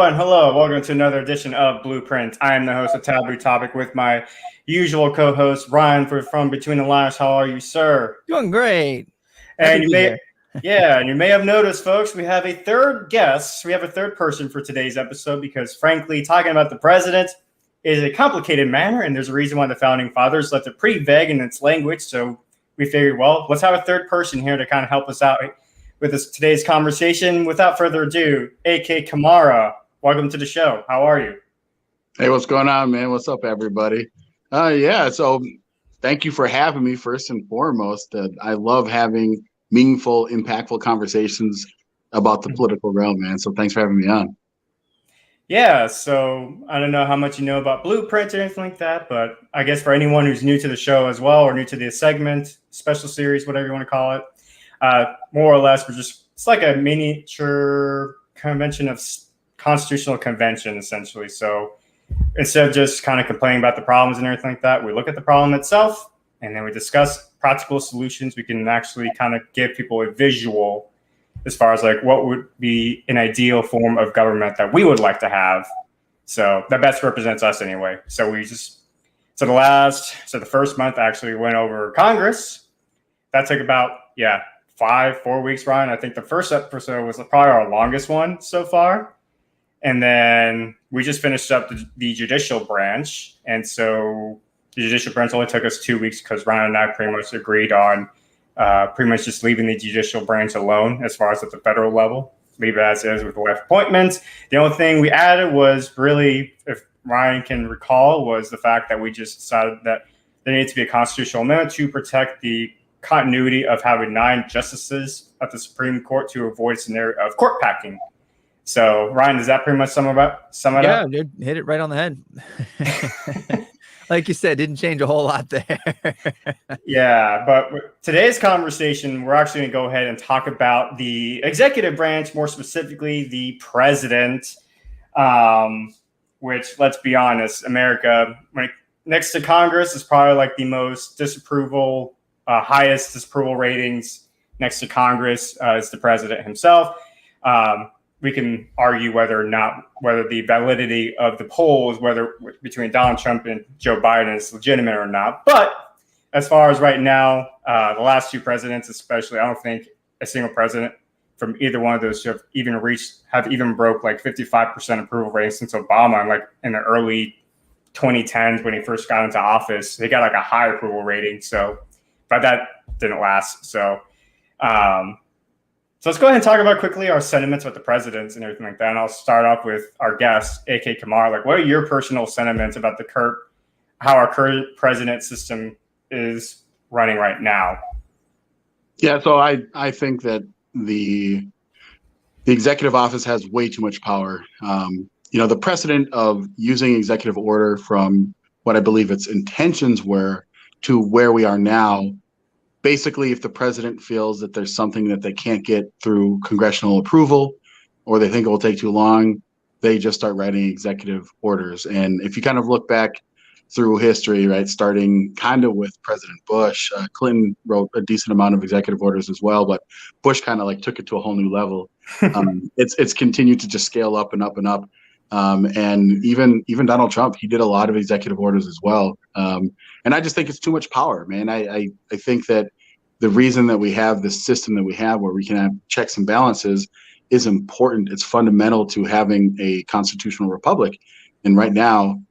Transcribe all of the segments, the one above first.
everyone. Hello. Welcome to another edition of Blueprint. I am the host of Taboo Topic with my usual co-host, Ryan from Between the Liars. How are you, sir? Doing great. And you may have noticed, folks, we have a third guest. We have a third person for today's episode because, frankly, talking about the president is a complicated matter, and there's a reason why the founding fathers left it pretty vague in its language. So we figured, well, let's have a third person here to kind of help us out with today's conversation. Without further ado, AK Kamara, welcome to the show. How are you? Hey, what's going on, man? What's up, everybody? So thank you for having me, first and foremost. I love having meaningful, impactful conversations about the political realm, man. So thanks for having me on. Yeah, so I don't know how much you know about Blueprint or anything like that, but I guess for anyone who's new to the show as well, or new to the segment, special series, whatever you want to call it, more or less, it's like a miniature convention of constitutional convention, essentially. So instead of just kind of complaining about the problems and everything like that, we look at the problem itself and then we discuss practical solutions. We can actually kind of give people a visual as far as like what would be an ideal form of government that we would like to have. So that best represents us anyway. So the first month actually went over Congress. That took about, 4 weeks, Ryan. I think the first episode was probably our longest one so far. And then we just finished up the judicial branch. And so the judicial branch only took us 2 weeks because Ryan and I pretty much agreed on pretty much just leaving the judicial branch alone as far as at the federal level. Leave it as is with the left appointments. The only thing we added was really, if Ryan can recall, was the fact that we just decided that there needs to be a constitutional amendment to protect the continuity of having 9 justices at the Supreme Court to avoid a scenario of court packing. So, Ryan, does that pretty much sum it up? Yeah, dude, hit it right on the head. Like you said, didn't change a whole lot there. Yeah, but with today's conversation, we're actually going to go ahead and talk about the executive branch, more specifically the president, which, let's be honest, America, next to Congress, is probably like the most highest disapproval ratings. Next to Congress is the president himself. We can argue whether the validity of the polls, whether between Donald Trump and Joe Biden, is legitimate or not. But as far as right now, the last 2 presidents, especially, I don't think a single president from either one of those have even broke like 55% approval rating since Obama, and like in the early 2010s when he first got into office, they got like a high approval rating. So, but that didn't last. So let's go ahead and talk about quickly our sentiments with the presidents and everything like that. And I'll start off with our guest, AK Kamar. Like, what are your personal sentiments about how our current president system is running right now? Yeah, so I think that the executive office has way too much power. The precedent of using executive order from what I believe its intentions were to where we are now. Basically, if the president feels that there's something that they can't get through congressional approval, or they think it will take too long, they just start writing executive orders. And if you kind of look back through history, right, starting kind of with President Bush, Clinton wrote a decent amount of executive orders as well, but Bush kind of like took it to a whole new level. It's continued to just scale up and up and up. And even Donald Trump, he did a lot of executive orders as well. And I just think it's too much power, man. I think that the reason that we have this system that we have where we can have checks and balances is important. It's fundamental to having a constitutional republic. And right now,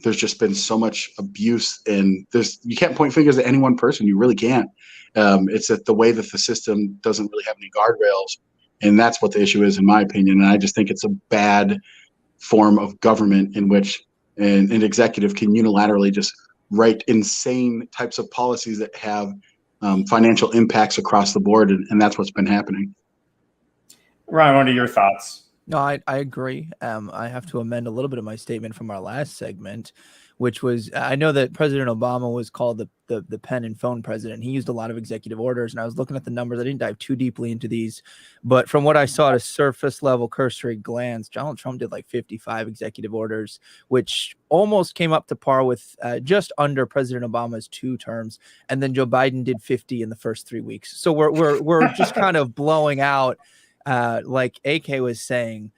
there's just been so much abuse, and you can't point fingers at any one person. You really can't. It's that the way that the system doesn't really have any guardrails. And that's what the issue is, in my opinion. And I just think it's a bad form of government in which an executive can unilaterally just write insane types of policies that have financial impacts across the board. And that's what's been happening. Ryan, what are your thoughts? No, I agree. I have to amend a little bit of my statement from our last segment, which was, I know that President Obama was called the pen and phone president. He used a lot of executive orders, and I was looking at the numbers. I didn't dive too deeply into these, but from what I saw at a surface level cursory glance, Donald Trump did like 55 executive orders, which almost came up to par with just under President Obama's 2 terms. And then Joe Biden did 50 in the first 3 weeks. So we're just kind of blowing out, like AK was saying,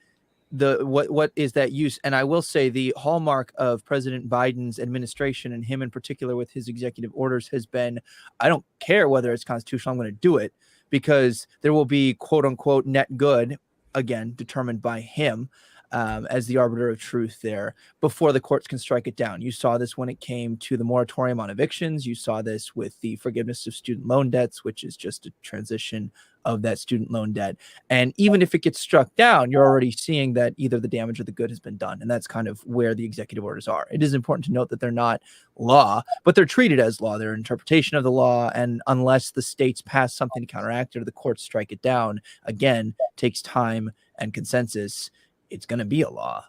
what is that use? And I will say the hallmark of President Biden's administration, and him in particular with his executive orders, has been, I don't care whether it's constitutional, I'm going to do it, because there will be quote unquote net good, again determined by him, as the arbiter of truth there, before the courts can strike it down. You saw this when it came to the moratorium on evictions. You saw this with the forgiveness of student loan debts, which is just a transition of that student loan debt. And even if it gets struck down, you're already seeing that either the damage or the good has been done. And that's kind of where the executive orders are. It is important to note that they're not law, but they're treated as law. They're an interpretation of the law. And unless the states pass something to counteract it or the courts strike it down, again, takes time and consensus, it's going to be a law.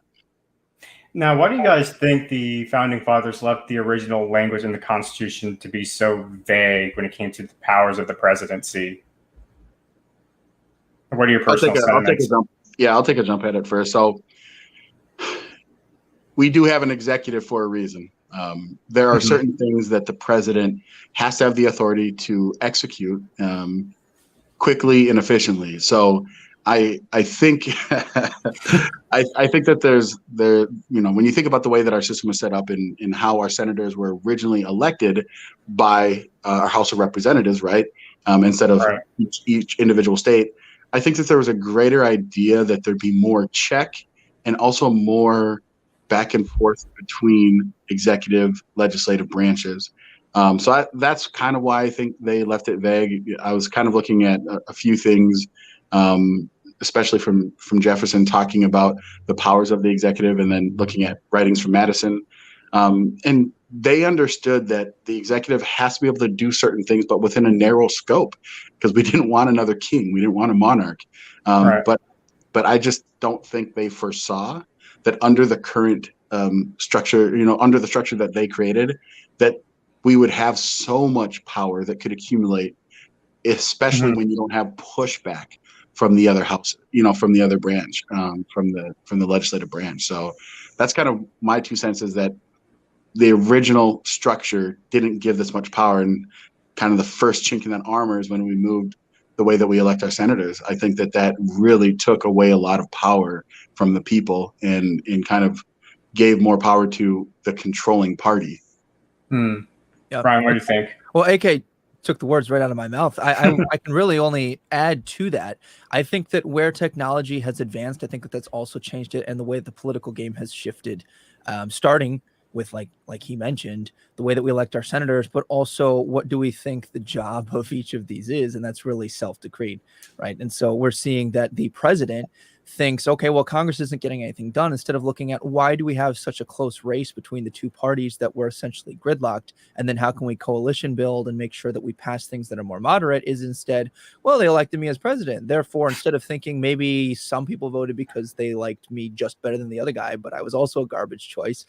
Now, why do you guys think the founding fathers left the original language in the Constitution to be so vague when it came to the powers of the presidency? What are your personal sentiments? I'll take a jump at it first. So we do have an executive for a reason. There are certain things that the president has to have the authority to execute quickly and efficiently. So I think I think that when you think about the way that our system is set up and how our senators were originally elected by our House of Representatives, right? Instead of each individual state, I think that there was a greater idea that there'd be more check and also more back and forth between executive, legislative branches. So that's kind of why I think they left it vague. I was kind of looking at a few things, especially from Jefferson, talking about the powers of the executive, and then looking at writings from Madison. And they understood that the executive has to be able to do certain things, but within a narrow scope, because we didn't want another king. We didn't want a monarch. But I just don't think they foresaw that under the current structure, under the structure that they created, that we would have so much power that could accumulate, especially when you don't have pushback from the other house, from the other branch, from the legislative branch. So that's kind of my 2 cents, is that the original structure didn't give this much power, and kind of the first chink in that armor is when we moved the way that we elect our senators. I think that really took away a lot of power from the people and kind of gave more power to the controlling party. Yeah. Brian, what do you think? Well, AK took the words right out of my mouth. I can really only add to that. I think that where technology has advanced, I think that that's also changed it, and the way the political game has shifted, starting with like he mentioned, the way that we elect our senators, but also what do we think the job of each of these is, and that's really self-decreed, right? And so we're seeing that the president thinks, okay, well, Congress isn't getting anything done, instead of looking at why do we have such a close race between the two parties that were essentially gridlocked, and then how can we coalition build and make sure that we pass things that are more moderate, is instead, well, they elected me as president, therefore, instead of thinking maybe some people voted because they liked me just better than the other guy, but I was also a garbage choice,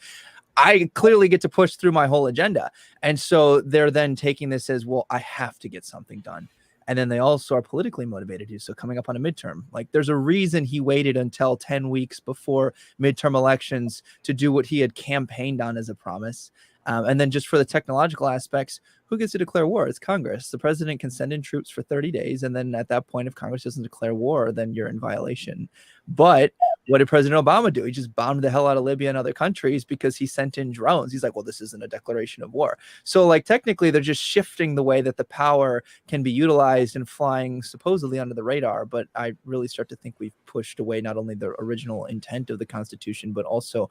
I clearly get to push through my whole agenda. And so they're then taking this as, well, I have to get something done. And then they also are politically motivated to. So coming up on a midterm, like there's a reason he waited until 10 weeks before midterm elections to do what he had campaigned on as a promise. And then just for the technological aspects, who gets to declare war? It's Congress. The president can send in troops for 30 days. And then at that point, if Congress doesn't declare war, then you're in violation. But what did President Obama do? He just bombed the hell out of Libya and other countries because he sent in drones. He's like, well, this isn't a declaration of war. So like technically they're just shifting the way that the power can be utilized and flying supposedly under the radar. But I really start to think we've pushed away not only the original intent of the Constitution, but also,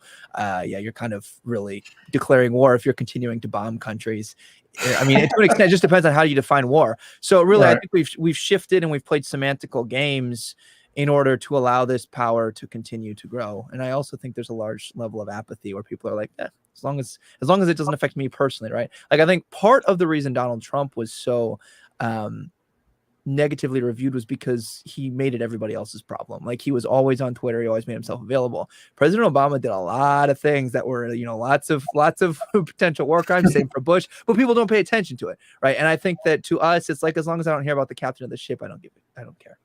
you're kind of really declaring war if you're continuing to bomb countries. I mean, to an extent, it just depends on how you define war. So really, I think we've shifted and we've played semantical games in order to allow this power to continue to grow. And I also think there's a large level of apathy where people are like, as long as it doesn't affect me personally, right? Like I think part of the reason Donald Trump was so negatively reviewed was because he made it everybody else's problem. Like he was always on Twitter, he always made himself available. President Obama did a lot of things that were, lots of potential war crimes, same for Bush, but people don't pay attention to it, right? And I think that to us, it's like, as long as I don't hear about the captain of the ship, I don't care.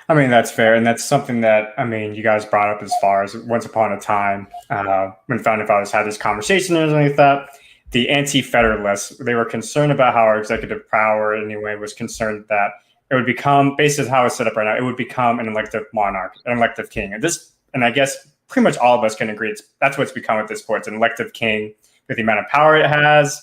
I mean, that's fair. And that's something that, you guys brought up as far as once upon a time, when founding fathers had this conversation and everything like that, the anti-federalists, they were concerned about how our executive power anyway was concerned that it would become, based on how it's set up right now, it would become an elective monarch, an elective king. And this and I guess pretty much all of us can agree that's what's become at this point. It's an elective king with the amount of power it has.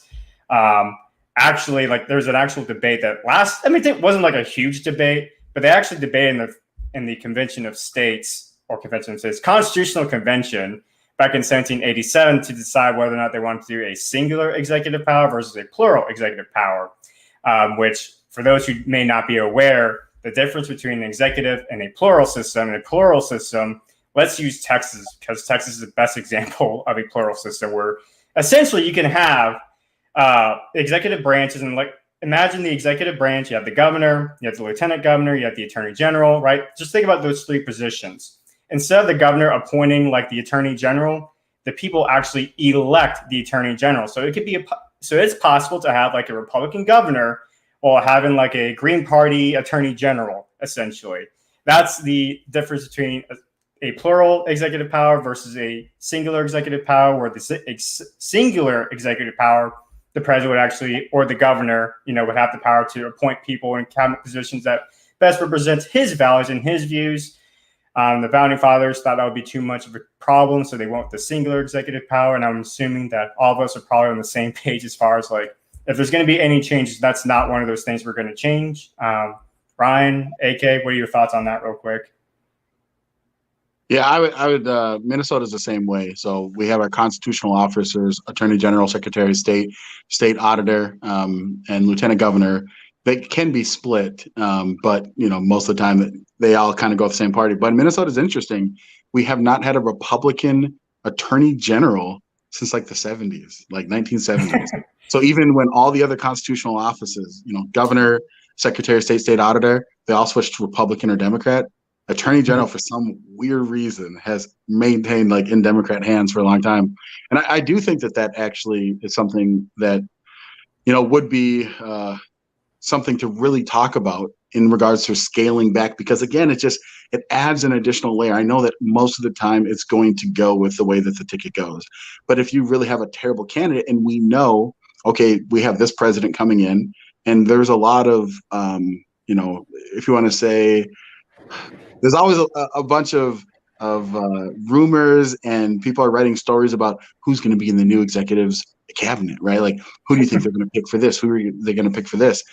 Actually, like there's an actual debate that it wasn't like a huge debate, but they actually debated in the Convention of States Constitutional Convention back in 1787 to decide whether or not they wanted to do a singular executive power versus a plural executive power, which for those who may not be aware, the difference between an executive and a plural system, let's use Texas, because Texas is the best example of a plural system where essentially you can have executive branches, and like imagine the executive branch, you have the governor, you have the lieutenant governor, you have the attorney general, right? Just think about those three positions. Instead of the governor appointing like the attorney general, the people actually elect the attorney general. So it's possible to have like a Republican governor while having like a Green Party attorney general, essentially. That's the difference between a plural executive power versus a singular executive power, where the singular executive power, the president would actually, or the governor, would have the power to appoint people in cabinet positions that best represents his values and his views. The founding fathers thought that would be too much of a problem, so they went with the singular executive power. And I'm assuming that all of us are probably on the same page as far as like, if there's going to be any changes, that's not one of those things we're going to change. Ryan, AK, what are your thoughts on that real quick? Yeah, I would. Minnesota's the same way. So we have our constitutional officers, attorney general, secretary of state, state auditor, and lieutenant governor. They can be split, but most of the time they all kind of go with the same party. But Minnesota's interesting. We have not had a Republican attorney general since like the 70s, like 1970s. So even when all the other constitutional offices, governor, secretary of state, state auditor, they all switched to Republican or Democrat. Attorney general, for some weird reason, has maintained like in Democrat hands for a long time. And I do think that actually is something that, would be something to really talk about in regards to scaling back, because again, it adds an additional layer. I know that most of the time it's going to go with the way that the ticket goes. But if you really have a terrible candidate, and we know, okay, we have this president coming in, and there's a lot of, if you want to say, there's always a bunch of rumors, and people are writing stories about who's going to be in the new executive's cabinet, right? Like, who do you think they're going to pick for this? Who are they going to pick for this?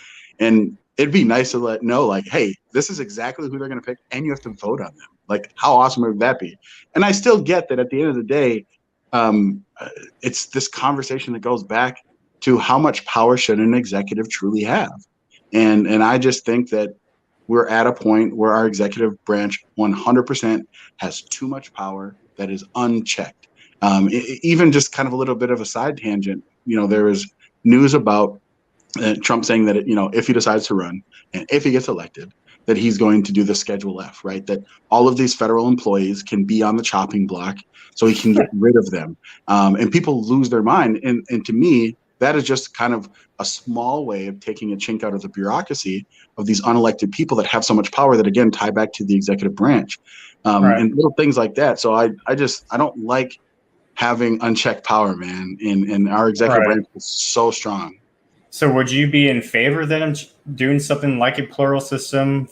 And it'd be nice to know, like, hey, this is exactly who they're going to pick, and you have to vote on them. Like, how awesome would that be? And I still get that at the end of the day, it's this conversation that goes back to how much power should an executive truly have. And I just think that we're at a point where our executive branch 100% has too much power that is unchecked. Even just kind of a little bit of a side tangent, there is news about Trump saying that, if he decides to run and if he gets elected, that he's going to do the Schedule F, right? That all of these federal employees can be on the chopping block so he can get rid of them. And people lose their mind. And to me, that is just kind of a small way of taking a chink out of the bureaucracy of these unelected people that have so much power that, again, tie back to the executive branch, right. And little things like that. So I don't like having unchecked power, man. And our executive branch is so strong. So would you be in favor then of doing something like a plural system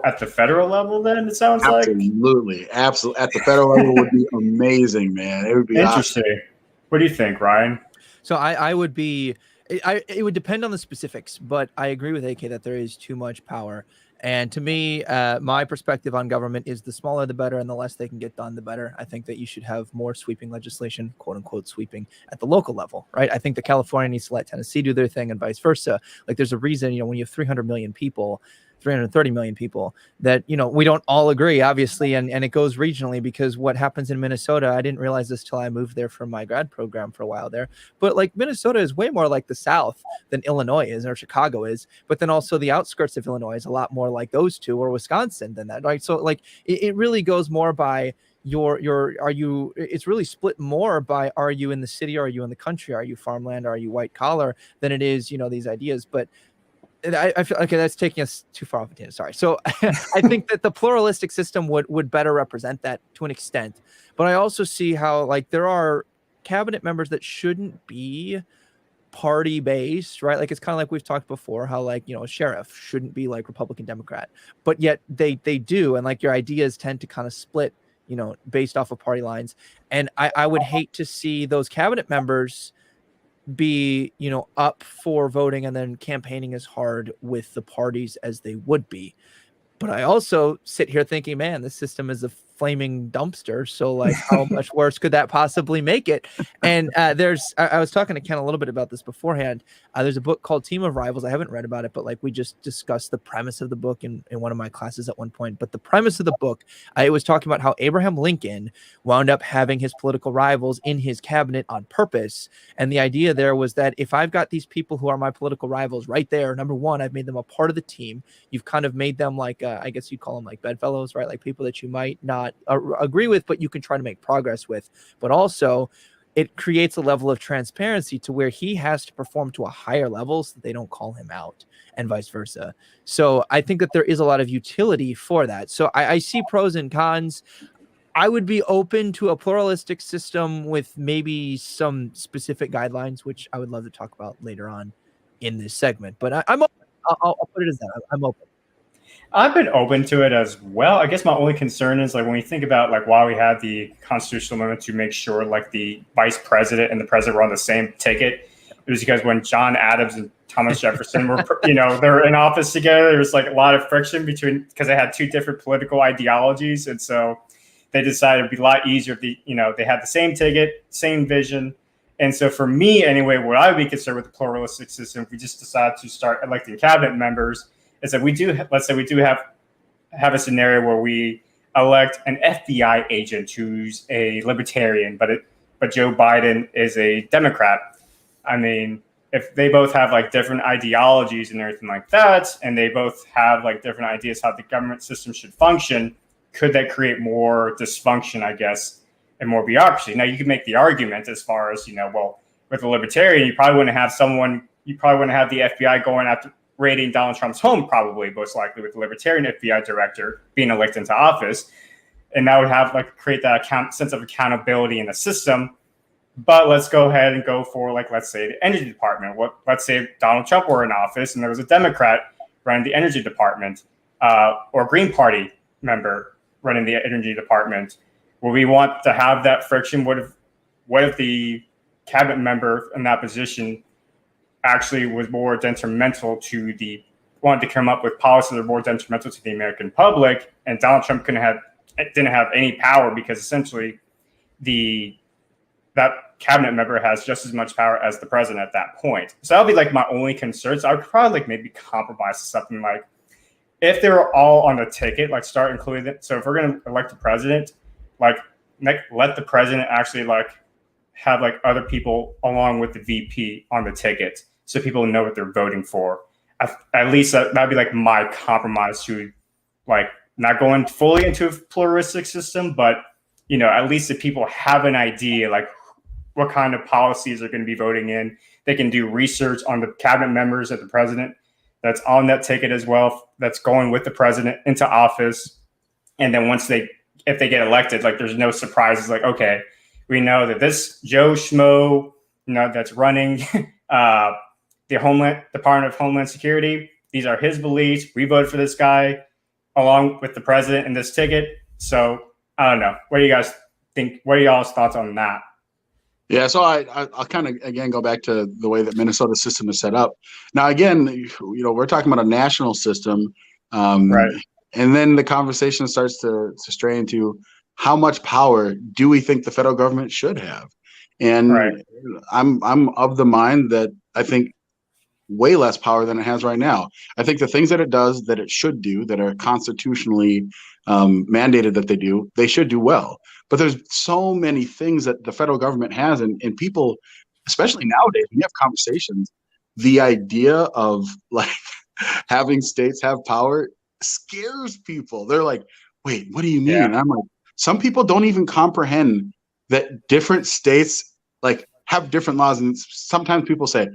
at the federal level then, it sounds like? Absolutely. At the federal level would be amazing, man. It would be interesting. Awesome. What do you think, Ryan? So I would be, it would depend on the specifics, but I agree with AK that there is too much power. And to me, my perspective on government is the smaller the better, and the less they can get done, the better. I think that you should have more sweeping legislation, quote unquote sweeping, at the local level, right? I think that California needs to let Tennessee do their thing and vice versa. Like, there's a reason, when you have 300 million people, 330 million people, that, we don't all agree, obviously, and it goes regionally, because what happens in Minnesota, I didn't realize this till I moved there for my grad program for a while there, but like Minnesota is way more like the South than Illinois is, or Chicago is, but then also the outskirts of Illinois is a lot more like those two, or Wisconsin than that, right? So like it really goes more by it's really split more by, are you in the city, or are you in the country, are you farmland, are you white collar, than it is, these ideas. But I feel okay, that's taking us too far off a tangent. Sorry. So I think that the pluralistic system would better represent that to an extent. But I also see how, like, there are cabinet members that shouldn't be party based, right? Like, it's kind of like we've talked before, how, like, a sheriff shouldn't be like Republican, Democrat, but yet they do. And like, your ideas tend to kind of split based off of party lines. And I would hate to see those cabinet members be, up for voting and then campaigning as hard with the parties as they would be. But I also sit here thinking, man, this system is a flaming dumpster. So like, how much worse could that possibly make it? And I was talking to Ken a little bit about this beforehand. There's a book called Team of Rivals. I haven't read about it, but like we just discussed the premise of the book in one of my classes at one point. But the premise of the book, it was talking about how Abraham Lincoln wound up having his political rivals in his cabinet on purpose. And the idea there was that if I've got these people who are my political rivals right there, number one, I've made them a part of the team. You've kind of made them like, I guess you'd call them like bedfellows, right? Like people that you might not agree with, but you can try to make progress with. But also, it creates a level of transparency to where he has to perform to a higher level so that they don't call him out, and vice versa. So I think that there is a lot of utility for that. So I see pros and cons. I would be open to a pluralistic system with maybe some specific guidelines, which I would love to talk about later on in this segment. But I'm open. I'll put it as that. I'm open. I've been open to it as well. I guess my only concern is like when we think about like why we had the constitutional amendment to make sure like the vice president and the president were on the same ticket. It was because when John Adams and Thomas Jefferson were, they were in office together, there was like a lot of friction because they had two different political ideologies. And so they decided it'd be a lot easier if they had the same ticket, same vision. And so for me, anyway, what I would be concerned with the pluralistic system, if we just decide to start electing cabinet members, is that let's say we do have a scenario where we elect an FBI agent who's a libertarian, but Joe Biden is a Democrat. I mean, if they both have like different ideologies and everything like that, and they both have like different ideas how the government system should function, could that create more dysfunction, I guess, and more bureaucracy? Now, you could make the argument as far as, well, with a libertarian, you probably wouldn't have the FBI going after raiding Donald Trump's home, probably most likely, with the libertarian FBI director being elected into office. And that would create that sense of accountability in the system. But let's go ahead and go for, let's say the energy department. Let's say Donald Trump were in office and there was a Democrat running the energy department, or a Green Party member running the energy department. Would we want to have that friction? What if the cabinet member in that position actually was more detrimental wanted to come up with policies that are more detrimental to the American public, and Donald Trump didn't have any power because essentially that cabinet member has just as much power as the president at that point. So that would be my only concern. So I would probably maybe compromise to something like, if they were all on the ticket, start including it. So if we're going to elect a president, let the president actually have like other people along with the VP on the ticket, so people know what they're voting for. At least that'd be like my compromise to like not going fully into a pluralistic system, but at least if people have an idea like what kind of policies are going to be voting in, they can do research on the cabinet members of the president that's on that ticket as well, that's going with the president into office. And then if they get elected, there's no surprises. Okay, we know that this Joe Schmo, that's running the Department of Homeland Security, these are his beliefs. We voted for this guy along with the president in this ticket. So I don't know. What do you guys think? What are y'all's thoughts on that? Yeah, so I'll kind of, again, go back to the way that Minnesota's system is set up. Now, again, we're talking about a national system. Right. And then the conversation starts to stray into how much power do we think the federal government should have? And right. I'm of the mind that I think way less power than it has right now. I think the things that it does, that it should do, that are constitutionally mandated that they should do well. But there's so many things that the federal government has, and people, especially nowadays, when you have conversations, the idea of having states have power scares people. They're like, wait, what do you mean? Yeah. And I'm like, some people don't even comprehend that different states have different laws. And sometimes people say,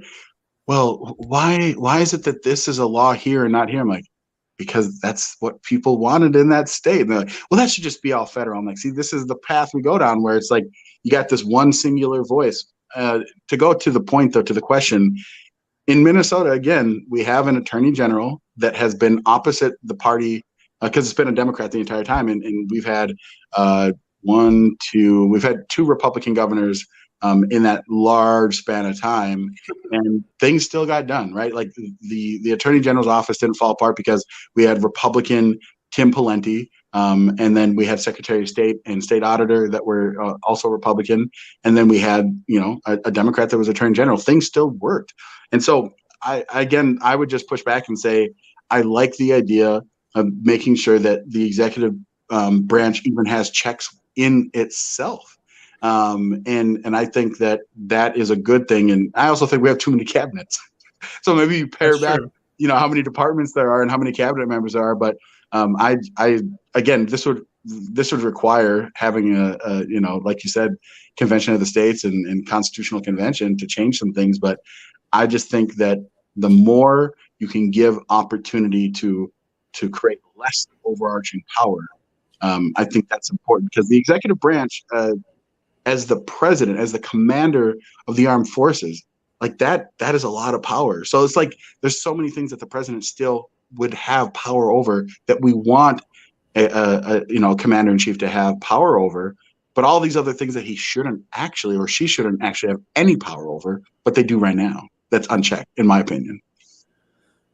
well, why is it that this is a law here and not here? I'm like, because that's what people wanted in that state. And they're like, well, that should just be all federal. I'm like, see, this is the path we go down, where it's you got this one singular voice. To go to the point, though, to the question, in Minnesota, again, we have an attorney general that has been opposite the party because it's been a Democrat the entire time, and we've had we've had two Republican governors in that large span of time, and things still got done, right? Like the Attorney General's office didn't fall apart because we had Republican Tim Pawlenty, and then we had Secretary of State and State Auditor that were also Republican, and then we had a Democrat that was Attorney General. Things still worked, and so I would just push back and say I like the idea of making sure that the executive branch even has checks in itself. And I think that is a good thing. And I also think we have too many cabinets. So maybe you pare back, how many departments there are and how many cabinet members there are. But again, this would require having a like you said, convention of the states and constitutional convention to change some things. But I just think that the more you can give opportunity to create less overarching power, I think that's important, because the executive branch, as the president, as the commander of the armed forces, like that is a lot of power. So it's like there's so many things that the president still would have power over that we want a commander in chief to have power over, but all these other things that he shouldn't actually, or she shouldn't actually have any power over, but they do right now. That's unchecked, in my opinion.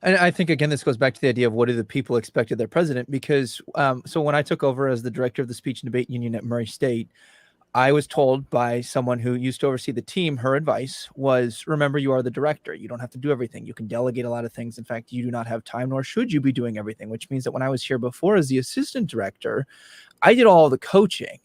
And I think, again, this goes back to the idea of what do the people expect of their president? Because so when I took over as the director of the speech and debate union at Murray State, I was told by someone who used to oversee the team, her advice was, remember, you are the director. You don't have to do everything. You can delegate a lot of things. In fact, you do not have time, nor should you be doing everything, which means that when I was here before as the assistant director, I did all the coaching,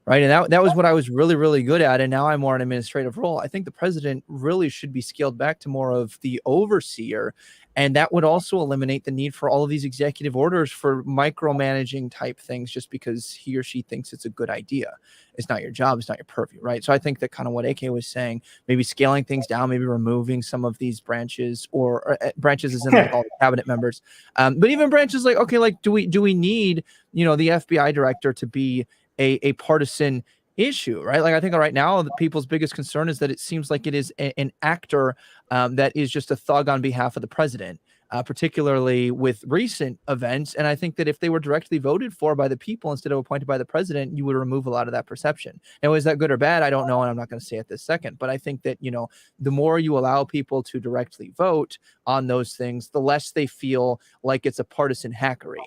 right? And that was what I was really, really good at. And now I'm more an administrative role. I think the president really should be scaled back to more of the overseer. And that would also eliminate the need for all of these executive orders for micromanaging type things just because he or she thinks it's a good idea. It's not your job. It's not your purview, right? So I think that kind of what AK was saying, maybe scaling things down, maybe removing some of these branches or branches is in like all the cabinet members. But even branches like, okay, like do we need, the FBI director to be a partisan issue, right? Like I think right now the people's biggest concern is that it seems like it is an actor that is just a thug on behalf of the president, particularly with recent events. And I think that if they were directly voted for by the people instead of appointed by the president, you would remove a lot of that perception. Now, is that good or bad? I don't know, and I'm not going to say it this second. But I think that the more you allow people to directly vote on those things, the less they feel like it's a partisan hackery.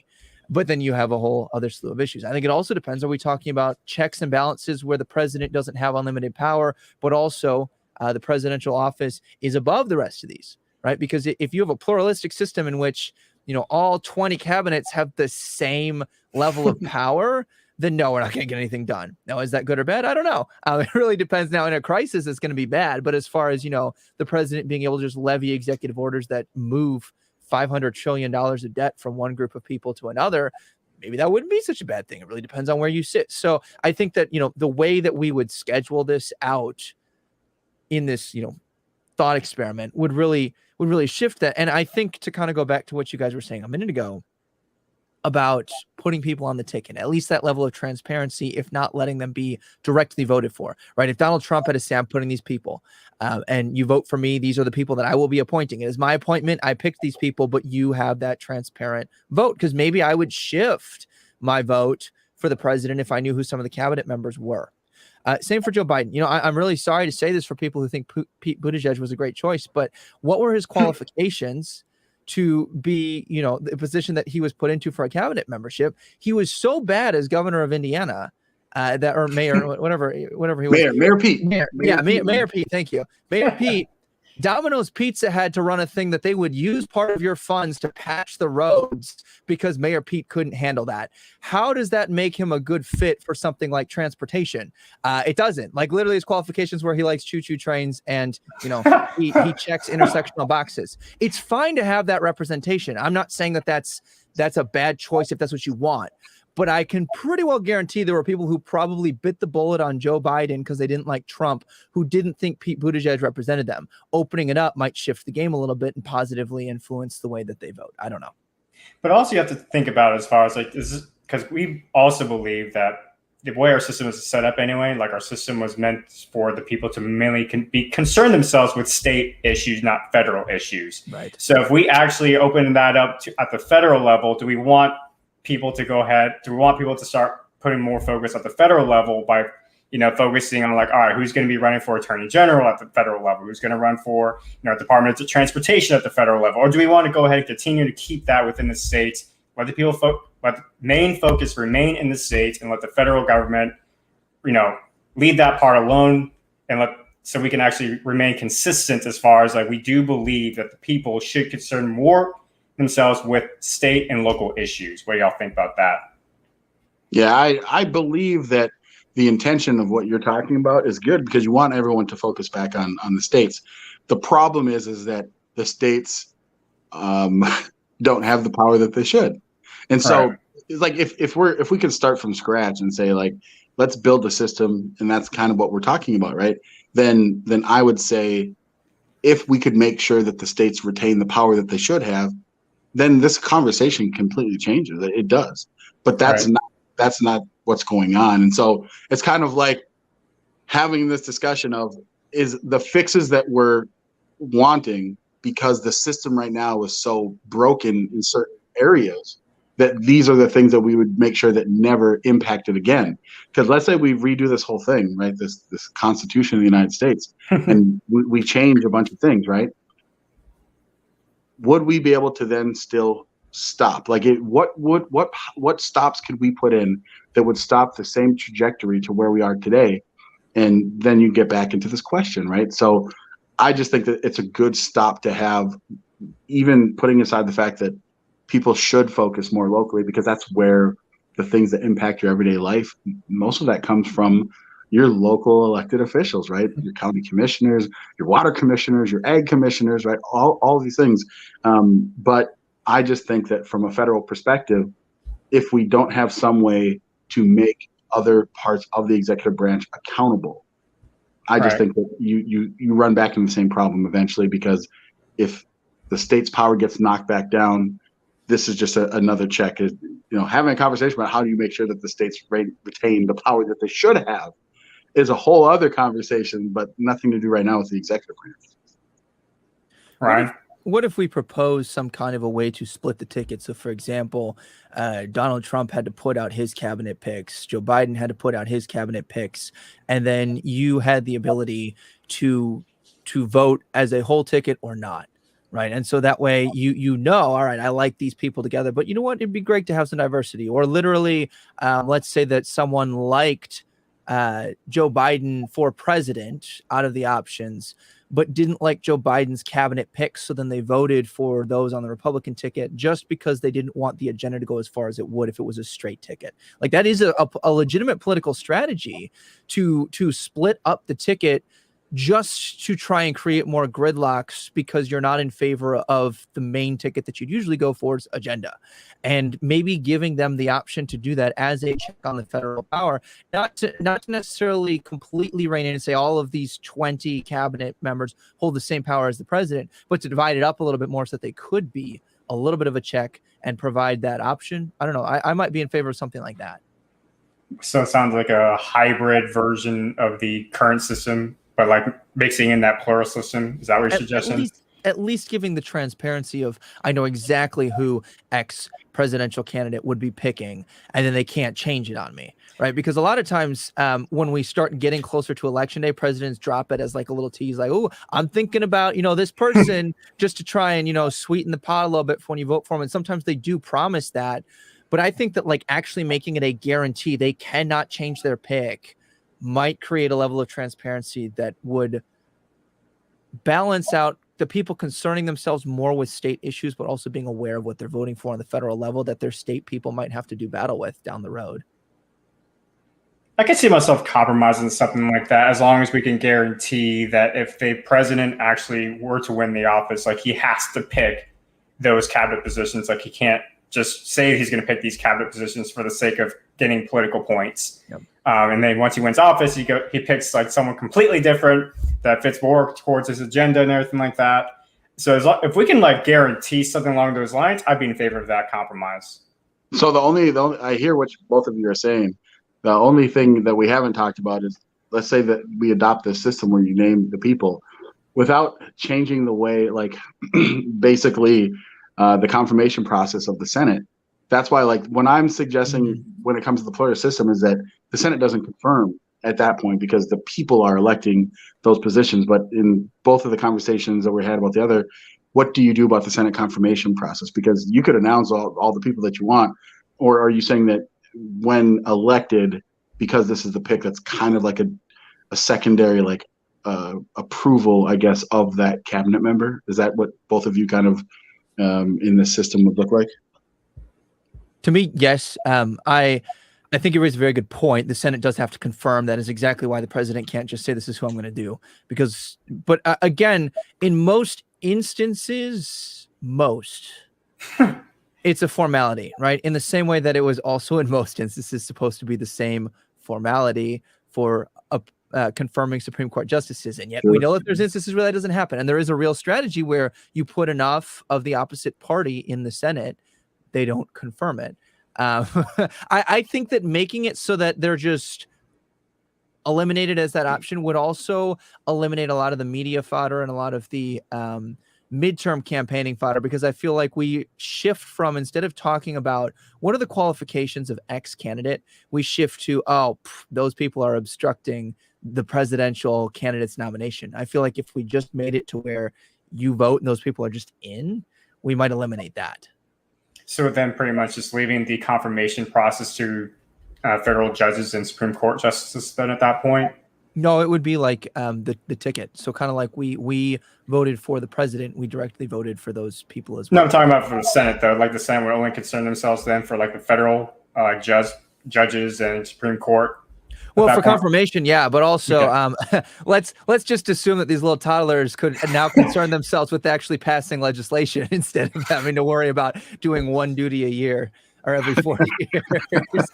But then you have a whole other slew of issues. I think it also depends. Are we talking about checks and balances where the president doesn't have unlimited power, but also the presidential office is above the rest of these, right? Because if you have a pluralistic system in which, all 20 cabinets have the same level of power, then no, we're not going to get anything done. Now, is that good or bad? I don't know. It really depends. Now, in a crisis, it's going to be bad. But as far as, the president being able to just levy executive orders that move $500 trillion of debt from one group of people to another, maybe that wouldn't be such a bad thing. It really depends on where you sit. So I think that, the way that we would schedule this out in this, thought experiment would really shift that. And I think to kind of go back to what you guys were saying a minute ago about putting people on the ticket, at least that level of transparency, if not letting them be directly voted for, right? If Donald Trump had to say, I'm putting these people and you vote for me, these are the people that I will be appointing. It is my appointment. I picked these people, but you have that transparent vote, because maybe I would shift my vote for the president if I knew who some of the cabinet members were. Same for Joe Biden. I'm really sorry to say this for people who think Pete Buttigieg was a great choice, but what were his qualifications to be, the position that he was put into for a cabinet membership? He was so bad as governor of Indiana, or mayor, whatever he was. Mayor Pete. Mayor Pete. Thank you. Mayor Pete. Domino's Pizza had to run a thing that they would use part of your funds to patch the roads because Mayor Pete couldn't handle that. How does that make him a good fit for something like transportation? It doesn't. Like literally his qualifications where he likes choo-choo trains and, he checks intersectional boxes. It's fine to have that representation. I'm not saying that that's a bad choice if that's what you want. But I can pretty well guarantee there were people who probably bit the bullet on Joe Biden because they didn't like Trump, who didn't think Pete Buttigieg represented them. Opening it up might shift the game a little bit and positively influence the way that they vote. I don't know. But also you have to think about as far as because we also believe that the way our system is set up anyway, like our system was meant for the people to mainly be concern themselves with state issues, not federal issues. Right. So if we actually open that up at the federal level, do we want people to go ahead? Do we want people to start putting more focus at the federal level by, focusing on like, all right, who's going to be running for attorney general at the federal level? Who's going to run for, Department of Transportation at the federal level? Or do we want to go ahead and continue to keep that within the states? Let the main focus remain in the states and let the federal government, leave that part alone so we can actually remain consistent as far as like we do believe that the people should concern more themselves with state and local issues. What do y'all think about that? Yeah, I believe that the intention of what you're talking about is good because you want everyone to focus back on the states. The problem is that the states don't have the power that they should. And so right. It's like if we can start from scratch and say like, let's build a system, and that's kind of what we're talking about, right? Then I would say if we could make sure that the states retain the power that they should have, then this conversation completely changes. It does. But that's right. That's not what's going on. And so it's kind of like having this discussion of is the fixes that we're wanting because the system right now is so broken in certain areas that these are the things that we would make sure that never impacted again. Because let's say we redo this whole thing, right? This Constitution of the United States, and we change a bunch of things, right? Would we be able to then still stop? Like, what stops could we put in that would stop the same trajectory to where we are today? And then you get back into this question, right? So I just think that it's a good stop to have, even putting aside the fact that people should focus more locally, because that's where the things that impact your everyday life, most of that comes from your local elected officials, right? Your county commissioners, your water commissioners, your ag commissioners, right? All of these things. But I just think that from a federal perspective, if we don't have some way to make other parts of the executive branch accountable, I just think that you run back into the same problem eventually, because if the state's power gets knocked back down, this is just another check. Having a conversation about how do you make sure that the states retain the power that they should have is a whole other conversation, but nothing to do right now with the executive branch. Right. What if we propose some kind of a way to split the ticket? So, for example, Donald Trump had to put out his cabinet picks, Joe Biden had to put out his cabinet picks, and then you had the ability to vote as a whole ticket or not. Right. And so that way, all right, I like these people together, but you know what? It'd be great to have some diversity. Or literally, let's say that someone liked Joe Biden for president out of the options, but didn't like Joe Biden's cabinet picks. So then they voted for those on the Republican ticket just because they didn't want the agenda to go as far as it would if it was a straight ticket. Like, that is a legitimate political strategy to split up the ticket just to try and create more gridlocks because you're not in favor of the main ticket that you'd usually go for's agenda. And maybe giving them the option to do that as a check on the federal power, not to necessarily completely rein in and say all of these 20 cabinet members hold the same power as the president, but to divide it up a little bit more so that they could be a little bit of a check and provide that option. I don't know. I might be in favor of something like that. So it sounds like a hybrid version of the current system, but like mixing in that plural system. Is that what you're suggesting? At least giving the transparency of, I know exactly who X presidential candidate would be picking, and then they can't change it on me, right? Because a lot of times when we start getting closer to election day, presidents drop it as like a little tease, like, oh, I'm thinking about, this person just to try and, sweeten the pot a little bit for when you vote for them. And sometimes they do promise that. But I think that like actually making it a guarantee they cannot change their pick might create a level of transparency that would balance out the people concerning themselves more with state issues, but also being aware of what they're voting for on the federal level that their state people might have to do battle with down the road. I can see myself compromising something like that, as long as we can guarantee that if the president actually were to win the office, like, he has to pick those cabinet positions. Like, he can't just say he's going to pick these cabinet positions for the sake of getting political points. Yep. And then once he wins office, he picks like someone completely different that fits more towards his agenda and everything like that. So if we can like guarantee something along those lines, I'd be in favor of that compromise. So the only I hear what both of you are saying. The only thing that we haven't talked about is, let's say that we adopt this system where you name the people without changing the way, like basically the confirmation process of the Senate. that's why, like, when I'm suggesting when it comes to the pluralist system is that the Senate doesn't confirm at that point because the people are electing those positions. But in both of the conversations that we had about the other, what do you do about the Senate confirmation process? Because you could announce all the people that you want, or are you saying that when elected, because this is the pick, that's kind of like a secondary, like, approval, I guess, of that cabinet member? Is that what both of you kind of in this system would look like? To me, yes. I think you raised a very good point. The Senate does have to confirm. That is exactly why the president can't just say this is who I'm going to do. But again, in most instances, it's a formality, right? In the same way that it was also in most instances supposed to be the same formality for confirming Supreme Court justices. And yet we know that there's instances where that doesn't happen. And there is a real strategy where you put enough of the opposite party in the Senate, they don't confirm it. I think that making it so that they're just eliminated as that option would also eliminate a lot of the media fodder and a lot of the midterm campaigning fodder, because I feel like we shift from, instead of talking about what are the qualifications of X candidate, we shift to, those people are obstructing the presidential candidate's nomination. I feel like if we just made it to where you vote and those people are just in, we might eliminate that. So then pretty much just leaving the confirmation process to federal judges and Supreme Court justices then at that point? No, it would be like the ticket. So kind of like we voted for the president, we directly voted for those people as well. No, I'm talking about for the Senate, though. Like the Senate would only concern themselves then for like the federal judges and Supreme Court. Well, for confirmation, yeah, but also let's just assume that these little toddlers could now concern themselves with actually passing legislation instead of having to worry about doing one duty a year or every 4 years.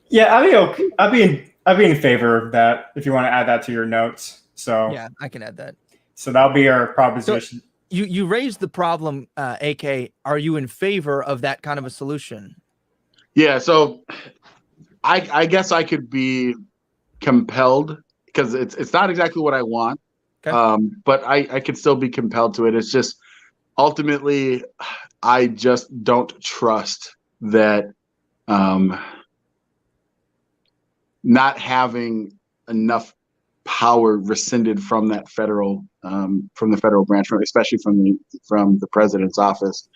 Yeah, I'd be in favor of that if you want to add that to your notes. So yeah, I can add that. So that'll be our proposition. So you raised the problem, AK. Are you in favor of that kind of a solution? Yeah, so I guess I could be compelled, because it's not exactly what I want, but I could still be compelled to it. It's just ultimately I just don't trust that not having enough power rescinded from that federal from the federal branch, especially from the president's office.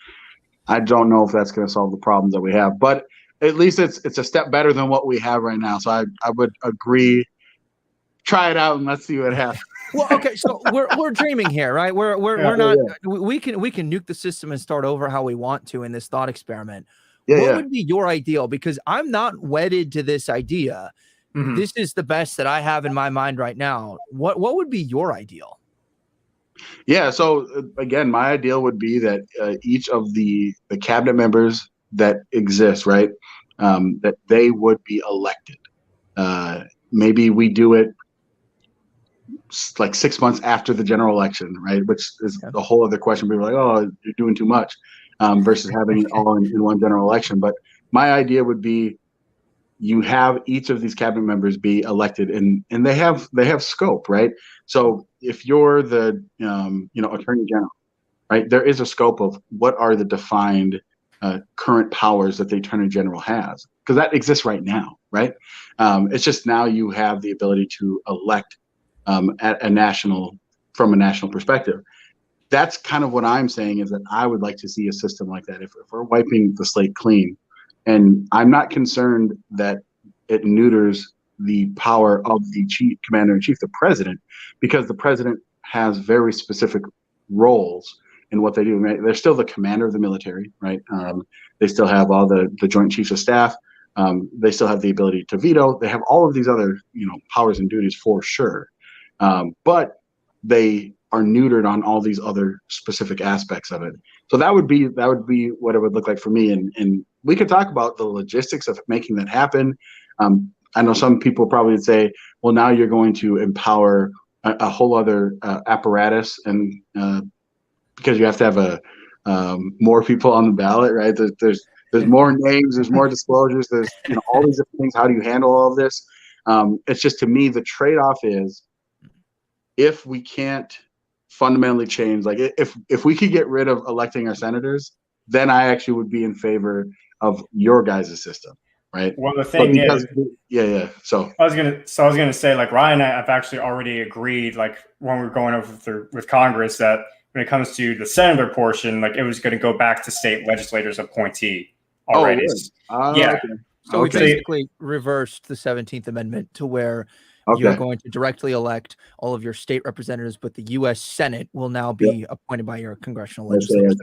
I don't know if that's going to solve the problems that we have, but at least it's a step better than what we have right now. So I would agree. Try it out and let's see what happens. Well, okay, so we're dreaming here, right? We're not. We can nuke the system and start over how we want to in this thought experiment. What would be your ideal? Because I'm not wedded to this idea. Mm-hmm. This is the best that I have in my mind right now. What would be your ideal? Yeah. So again, my ideal would be that each of the cabinet members that exist, right, that they would be elected. Maybe we do it like 6 months after the general election, right? Which is a whole other question. People are like, oh, you're doing too much, versus having it all in one general election. But my idea would be you have each of these cabinet members be elected, and they have scope, right? So if you're the attorney general, right, there is a scope of what are the defined current powers that the attorney general has, because that exists right now, right? It's just now you have the ability to elect from a national perspective. That's kind of what I'm saying, is that I would like to see a system like that. If we're wiping the slate clean, and I'm not concerned that it neuters the power of the commander-in-chief, the president, because the president has very specific roles in what they do. Right? They're still the commander of the military, right? They still have all the Joint Chiefs of Staff. They still have the ability to veto. They have all of these other powers and duties for sure, but they are neutered on all these other specific aspects of it. So that would be what it would look like for me. And we could talk about the logistics of making that happen. I know some people probably would say, well, now you're going to empower a whole other apparatus, and because you have to have more people on the ballot, right? There's more names, there's more disclosures, there's all these different things. How do you handle all of this? It's just, to me, the trade-off is, if we can't fundamentally change, like if we could get rid of electing our senators, then I actually would be in favor of your guys' system, right? Well, the thing is, So I was gonna say, like, Ryan and I have actually already agreed, like, when we were going over with Congress, that when it comes to the senator portion, like, it was going to go back to state legislators appointee already. Okay. So we basically reversed the 17th Amendment to where you're going to directly elect all of your state representatives, but the U.S. Senate will now be appointed by your congressional legislators.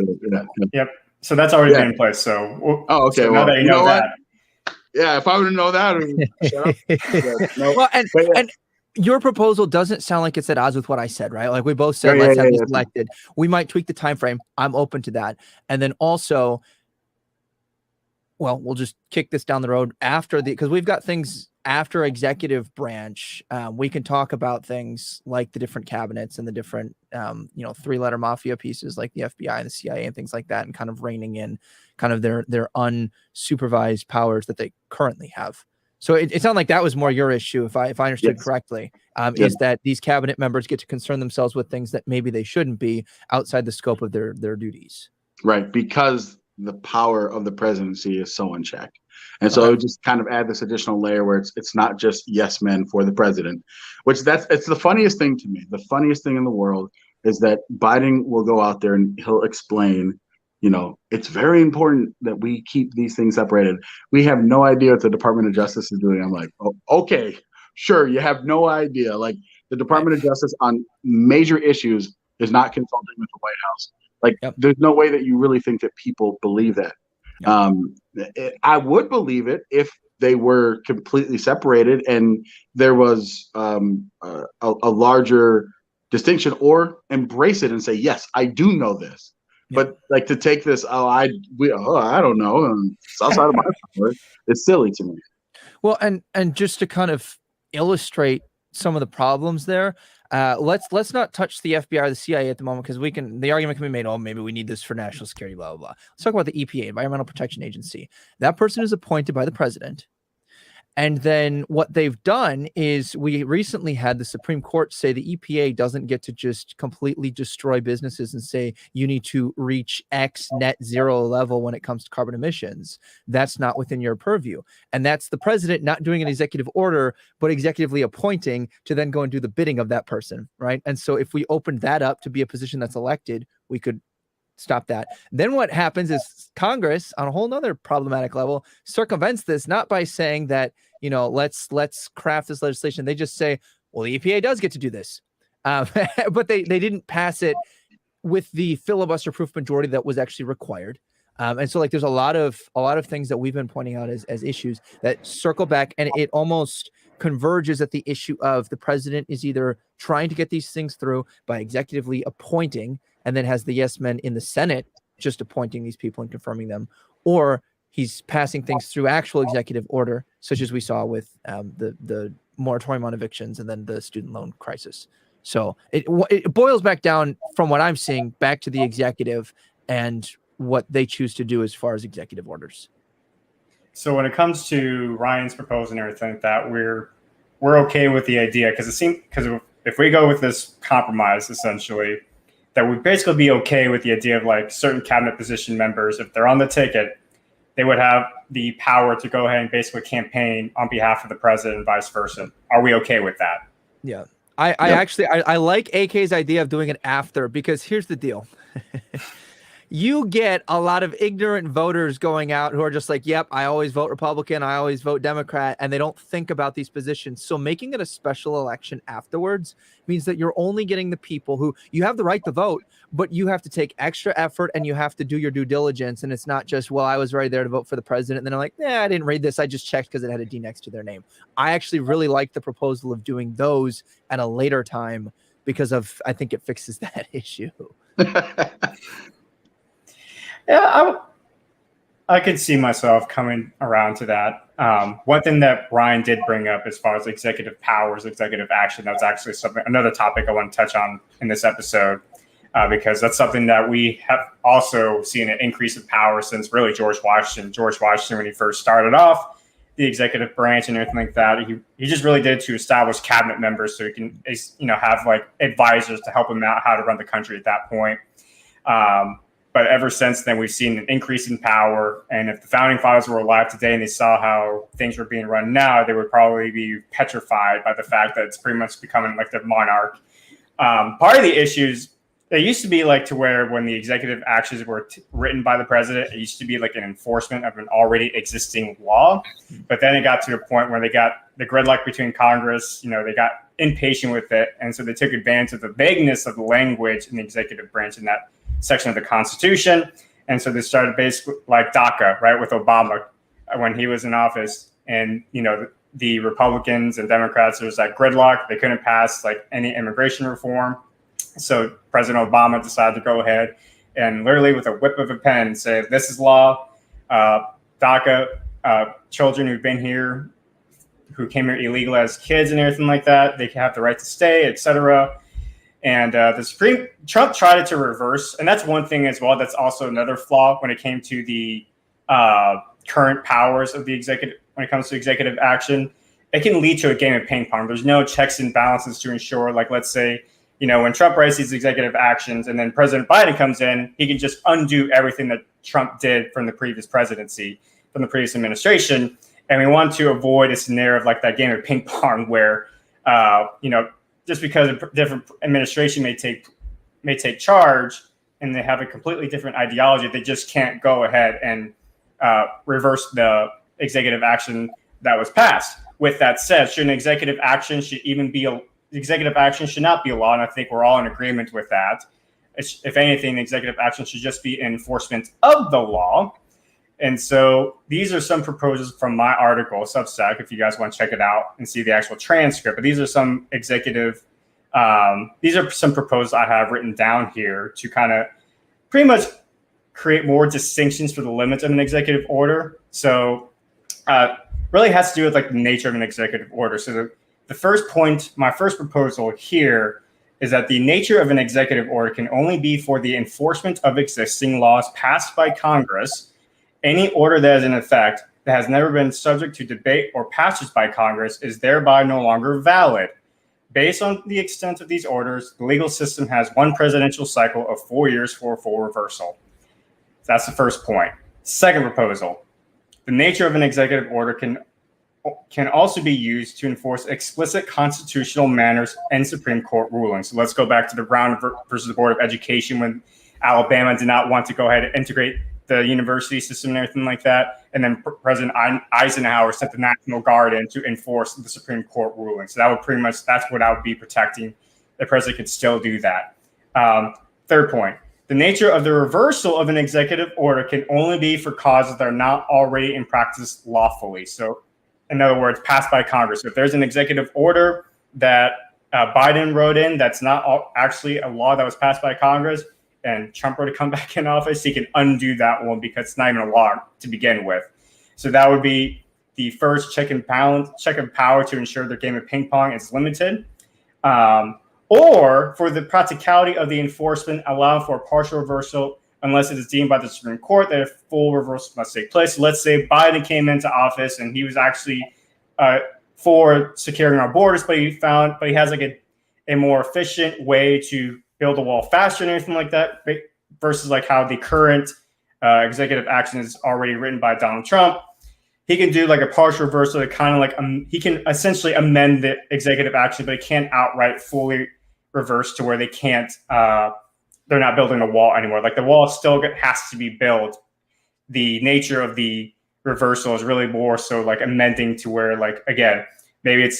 Yep. So that's already been in place. So, so now that you know that. Yeah, if I would have known that. Well, and your proposal doesn't sound like it's at odds with what I said, right? Like we both said, let's have these elected. We might tweak the time frame. I'm open to that. And then also, well, we'll just kick this down the road after because we've got things after executive branch. We can talk about things like the different cabinets and the different, 3-letter mafia pieces like the FBI and the CIA and things like that, and kind of reining in kind of their unsupervised powers that they currently have. So it sounded like that was more your issue, if I understood correctly, is that these cabinet members get to concern themselves with things that maybe they shouldn't be outside the scope of their duties. Right, because the power of the presidency is so unchecked. And so it would just kind of add this additional layer where it's not just yes men for the president, which it's the funniest thing to me. The funniest thing in the world is that Biden will go out there and he'll explain, it's very important that we keep these things separated. We have no idea what the Department of Justice is doing. I'm like, oh, okay, sure. You have no idea. Like the Department of Justice on major issues is not consulting with the White House. Like, there's no way that you really think that people believe that. I would believe it if they were completely separated and there was a larger distinction, or embrace it and say, yes, I do know this. But like to take this, I don't know, it's outside of my power. It's silly to me. Well, and just to kind of illustrate some of the problems there, let's not touch the FBI or the CIA at the moment, because the argument can be made, maybe we need this for national security, blah, blah, blah. Let's talk about the EPA, Environmental Protection Agency. That person is appointed by the president. And then what they've done is we recently had the Supreme Court say the EPA doesn't get to just completely destroy businesses and say you need to reach X net zero level when it comes to carbon emissions. That's not within your purview. And that's the president not doing an executive order, but executively appointing to then go and do the bidding of that person, right? And so if we opened that up to be a position that's elected, we could stop that. Then what happens is Congress, on a whole nother problematic level, circumvents this, not by saying that, let's craft this legislation. They just say, well, the EPA does get to do this. But they didn't pass it with the filibuster proof majority that was actually required. And so there's a lot of things that we've been pointing out as issues that circle back, and it almost converges at the issue of the president is either trying to get these things through by executively appointing, and then has the yes men in the Senate just appointing these people and confirming them, or he's passing things through actual executive order, such as we saw with the moratorium on evictions and then the student loan crisis. So it boils back down, from what I'm seeing, back to the executive and what they choose to do as far as executive orders. So when it comes to Ryan's proposal and everything like that, we're okay with the idea, because if we go with this compromise, essentially, that would basically be okay with the idea of like certain cabinet position members, if they're on the ticket, they would have the power to go ahead and basically campaign on behalf of the president and vice versa. Are we okay with that? Yeah. I like AK's idea of doing it after, because here's the deal. You get a lot of ignorant voters going out who are just like, yep, I always vote Republican, I always vote Democrat, and they don't think about these positions. So making it a special election afterwards means that you're only getting the people who, you have the right to vote, but you have to take extra effort and you have to do your due diligence. And it's not just, well, I was right there to vote for the president, and then I'm like, I didn't read this, I just checked because it had a D next to their name. I actually really like the proposal of doing those at a later time, because I think it fixes that issue. Yeah, I could see myself coming around to that. One thing that Ryan did bring up as far as executive powers, executive action, that's actually another topic I want to touch on in this episode, because that's something that we have also seen an increase of power since really George Washington. George Washington, when he first started off the executive branch and everything like that, he just really did to establish cabinet members so he can have like advisors to help him out how to run the country at that point. But ever since then, we've seen an increase in power. And if the founding fathers were alive today and they saw how things were being run now, they would probably be petrified by the fact that it's pretty much becoming like the monarch. Part of the issues, it used to be like to where when the executive actions were written by the president, it used to be like an enforcement of an already existing law. But then it got to a point where they got the gridlock between Congress, they got impatient with it. And so they took advantage of the vagueness of the language in the executive branch in that section of the Constitution. And so they started basically like DACA, right, with Obama when he was in office. And, the Republicans and Democrats, there was that gridlock. They couldn't pass like any immigration reform. So President Obama decided to go ahead and literally with a whip of a pen say, this is law. DACA, children who've been here, who came here illegal as kids and everything like that, they have the right to stay, etc. And Trump tried to reverse, and that's one thing as well. That's also another flaw when it came to the current powers of the executive. When it comes to executive action, it can lead to a game of ping pong. There's no checks and balances to ensure, like, let's say, when Trump writes these executive actions and then President Biden comes in, he can just undo everything that Trump did from the previous presidency, from the previous administration. And we want to avoid a scenario of like that game of ping pong where, just because a different administration may take charge and they have a completely different ideology, they just can't go ahead and reverse the executive action that was passed. With that said, executive action should not be a law, and I think we're all in agreement with that. If anything, executive action should just be enforcement of the law. And so these are some proposals from my article, Substack, if you guys want to check it out and see the actual transcript. But these are some proposals I have written down here to kind of pretty much create more distinctions for the limits of an executive order. So really has to do with like the nature of an executive order. So the first point, my first proposal here is that the nature of an executive order can only be for the enforcement of existing laws passed by Congress. Any order that is in effect that has never been subject to debate or passage by Congress is thereby no longer valid. Based on the extent of these orders, the legal system has one presidential cycle of 4 years for full reversal. That's the first point. Second proposal, the nature of an executive order can also be used to enforce explicit constitutional manners and Supreme Court rulings. So let's go back to the Brown versus the Board of Education when Alabama did not want to go ahead and integrate the university system and everything like that. And then President Eisenhower sent the National Guard in to enforce the Supreme Court ruling. So that's what I would be protecting. The president could still do that. Third point, the nature of the reversal of an executive order can only be for causes that are not already in practice lawfully. So in other words, passed by Congress. If there's an executive order that Biden wrote in that's not actually a law that was passed by Congress, and Trump were to come back in office, he can undo that one because it's not even a law to begin with. So that would be the first check of power to ensure the game of ping pong is limited. Or for the practicality of the enforcement, allow for a partial reversal unless it is deemed by the Supreme Court that a full reversal must take place. So let's say Biden came into office and he was actually for securing our borders, but he has like a more efficient way to build a wall faster and everything like that, versus like how the current executive action is already written by Donald Trump. He can do like a partial reversal to kind of like he can essentially amend the executive action, but he can't outright fully reverse to where they can't. They're not building a wall anymore. Like the wall still has to be built. The nature of the reversal is really more so like amending to where, like, again, maybe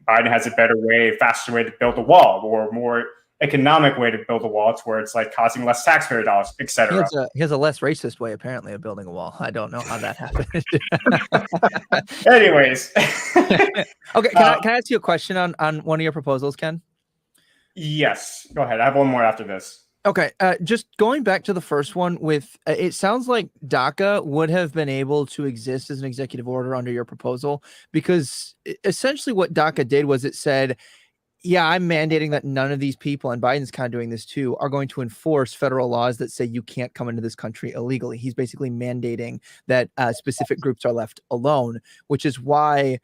Biden has a better way, faster way to build a wall, or more economic way to build a wall to where it's like costing less taxpayer dollars, etc. He has a less racist way, apparently, of building a wall. I don't know how that happened. Anyways. Okay, can I ask you a question on one of your proposals, Ken? Yes, go ahead. I have one more after this. Okay, just going back to the first one with, it sounds like DACA would have been able to exist as an executive order under your proposal, because essentially what DACA did was it said, yeah, I'm mandating that none of these people, and Biden's kind of doing this too, are going to enforce federal laws that say you can't come into this country illegally. He's basically mandating that specific groups are left alone, which is why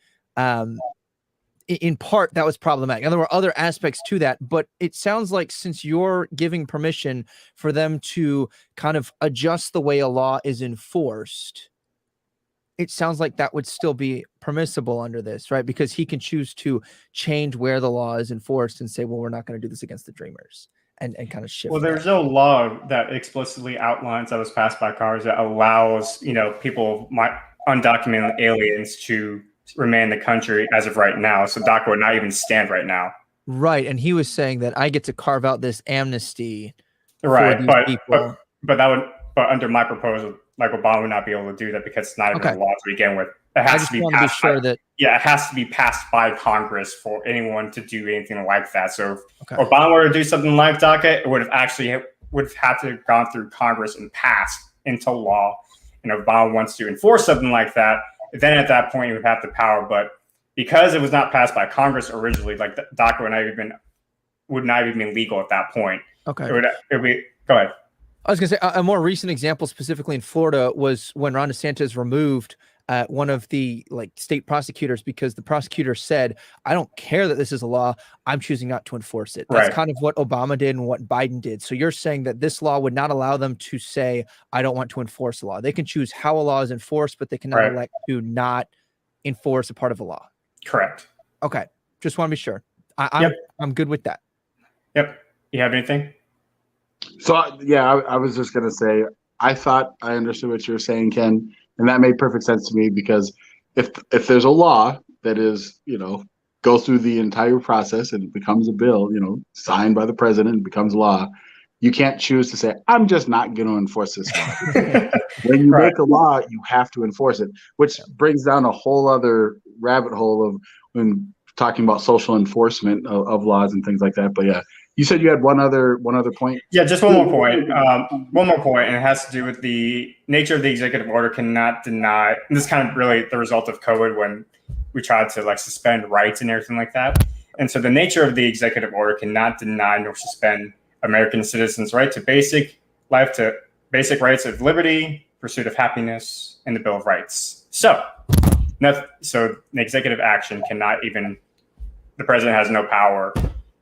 in part that was problematic. And there were other aspects to that, but it sounds like since you're giving permission for them to kind of adjust the way a law is enforced, it sounds like that would still be permissible under this, right? Because he can choose to change where the law is enforced and say, well, we're not going to do this against the Dreamers, and kind of shift. Well, there's no law that explicitly outlines that was passed by Congress that allows, people, undocumented aliens to remain in the country as of right now. So DACA would not even stand right now. Right. And he was saying that I get to carve out this amnesty. Right. For these people. But under my proposal, like Obama would not be able to do that because it's not even a law to begin with. It has to be passed. It has to be passed by Congress for anyone to do anything like that. So if Obama were to do something like DACA, it would have had to have gone through Congress and passed into law. And Obama wants to enforce something like that, then at that point, you would have the power. But because it was not passed by Congress originally, like DACA would not even be legal at that point. Okay. It would be, go ahead. I was going to say a more recent example, specifically in Florida, was when Ron DeSantis removed one of the state prosecutors because the prosecutor said, I don't care that this is a law. I'm choosing not to enforce it. That's kind of what Obama did and what Biden did. So you're saying that this law would not allow them to say, I don't want to enforce the law. They can choose how a law is enforced, but they cannot elect to not enforce a part of the law. Correct. Okay. Just want to be sure. I'm good with that. Yep. You have anything? So, yeah, I was just going to say, I thought I understood what you were saying, Ken, and that made perfect sense to me because if there's a law that is, goes through the entire process and it becomes a bill, signed by the president and becomes law, you can't choose to say, I'm just not going to enforce this law. When you make a law, you have to enforce it, which brings down a whole other rabbit hole of when talking about social enforcement of laws and things like that. But yeah, you said you had one other point. Yeah, just one more point. And it has to do with the nature of the executive order cannot deny. And this is kind of really the result of COVID when we tried to suspend rights and everything like that. And so the nature of the executive order cannot deny nor suspend American citizens' right to basic rights of liberty, pursuit of happiness, and the Bill of Rights. So the executive action cannot even. The president has no power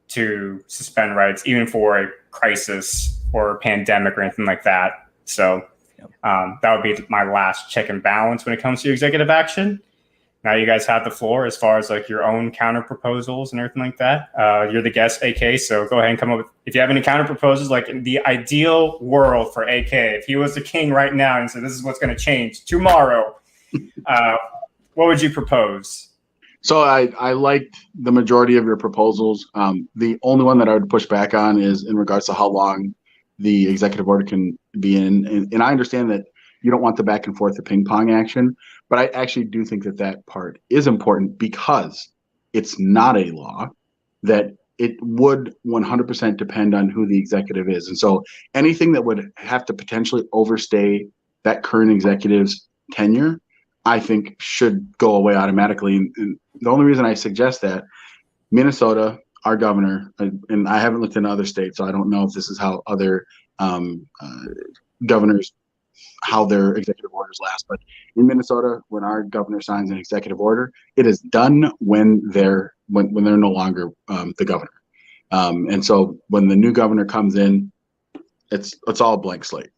to suspend rights, even for a crisis or a pandemic or anything like that. So that would be my last check and balance when it comes to executive action. Now you guys have the floor as far as your own counter proposals and everything like that. You're the guest, AK, so go ahead and come up with, if you have any counter proposals, in the ideal world for AK, if he was the king right now and said, this is what's going to change tomorrow, what would you propose? So I liked the majority of your proposals. The only one that I would push back on is in regards to how long the executive order can be in. And I understand that you don't want the back and forth, the ping pong action, but I actually do think that part is important because it's not a law, that it would 100% depend on who the executive is. And so anything that would have to potentially overstay that current executive's tenure, I think should go away automatically. And the only reason I suggest that, Minnesota, our governor, and I haven't looked into other states, so I don't know if this is how other governors, how their executive orders last. But in Minnesota, when our governor signs an executive order, it is done when they're no longer the governor. And so when the new governor comes in, it's all a blank slate.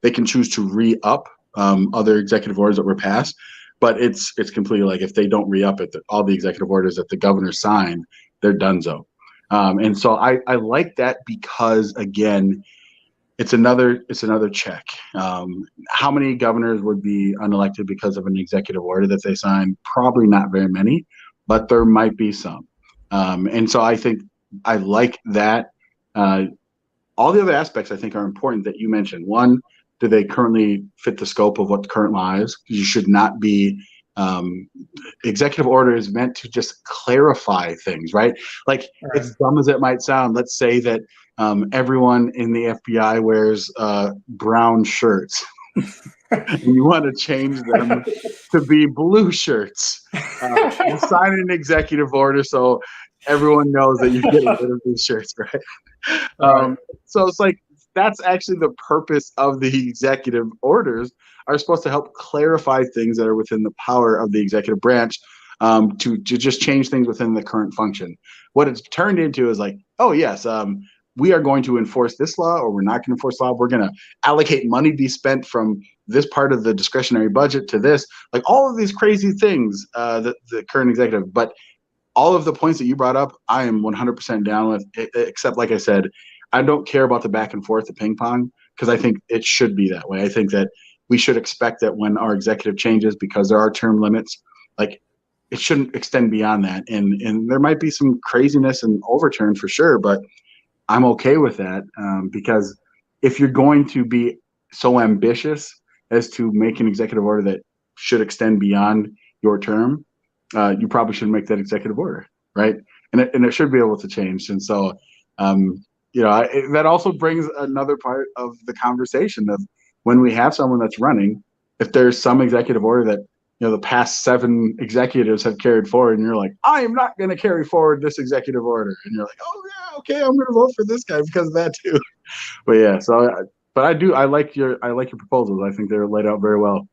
They can choose to re-up other executive orders that were passed, but it's completely if they don't re-up it, all the executive orders that the governor signed, they're donezo. And so I like that because, again, it's another check. How many governors would be unelected because of an executive order that they signed? Probably not very many, but there might be some. And so I think I like that. All the other aspects I think are important that you mentioned. One, do they currently fit the scope of what the current law is? You should not be executive order is meant to just clarify things, right? As dumb as it might sound, let's say that everyone in the FBI wears brown shirts. And you want to change them to be blue shirts. You sign an executive order so everyone knows that you're getting rid of these shirts, right? So it's that's actually the purpose of the executive orders, are supposed to help clarify things that are within the power of the executive branch. to just change things within the current function. What it's turned into is like, oh yes, we are going to enforce this law, or we're not going to enforce law. We're going to allocate money to be spent from this part of the discretionary budget to this, like all of these crazy things that the current executive. But all of the points that you brought up, I am 100% down with, except like I said, I don't care about the back and forth, the ping pong, because I think it should be that way. I think that we should expect that when our executive changes, because there are term limits, like it shouldn't extend beyond that. And there might be some craziness and overturn for sure, but I'm okay with that because if you're going to be so ambitious as to make an executive order that should extend beyond your term, you probably should make that executive order, right? And it should be able to change. And so, that also brings another part of the conversation of when we have someone that's running, if there's some executive order that, the past 7 executives have carried forward, and you're like, I am not going to carry forward this executive order. And you're like, oh yeah, okay, I'm going to vote for this guy because of that too. But yeah, but I like your proposals. I think they're laid out very well.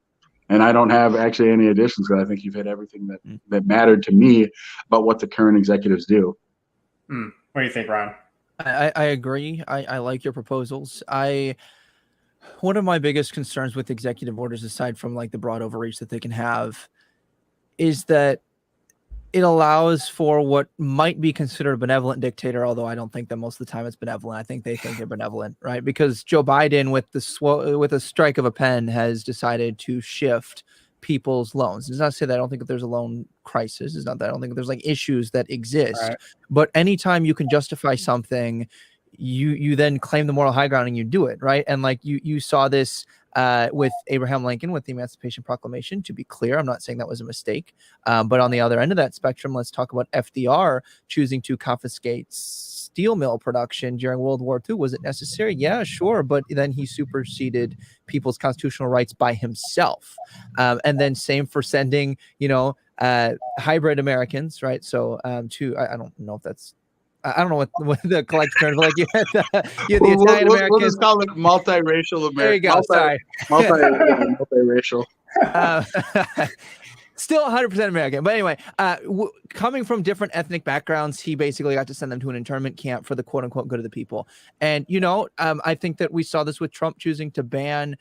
And I don't have actually any additions because I think you've hit everything that mattered to me about what the current executives do. What do you think, Ron? I agree. I like your proposals. One of my biggest concerns with executive orders, aside from like the broad overreach that they can have, is that it allows for what might be considered a benevolent dictator, although I don't think that most of the time it's benevolent. I think they think they're benevolent, right? Because Joe Biden, with a strike of a pen, has decided to shift people's loans. It's not to say that I don't think that there's a loan crisis. It's not that I don't think that there's like issues that exist. Right. But anytime you can justify something, you then claim the moral high ground and you do it, right? And like you saw this with Abraham Lincoln with the Emancipation Proclamation. To be clear, I'm not saying that was a mistake. But on the other end of that spectrum, let's talk about FDR choosing to confiscate steel mill production during World War II. Was it necessary? Yeah, sure. But then he superseded people's constitutional rights by himself. And then same for sending, hybrid Americans, right? So to, I don't know if that's, I don't know what the collective term, but like you had the Italian Americans. We'll just call it multiracial American. There you go. Sorry. Multiracial. Still 100% American. But anyway, coming from different ethnic backgrounds, he basically got to send them to an internment camp for the quote unquote good of the people. And, I think that we saw this with Trump choosing to ban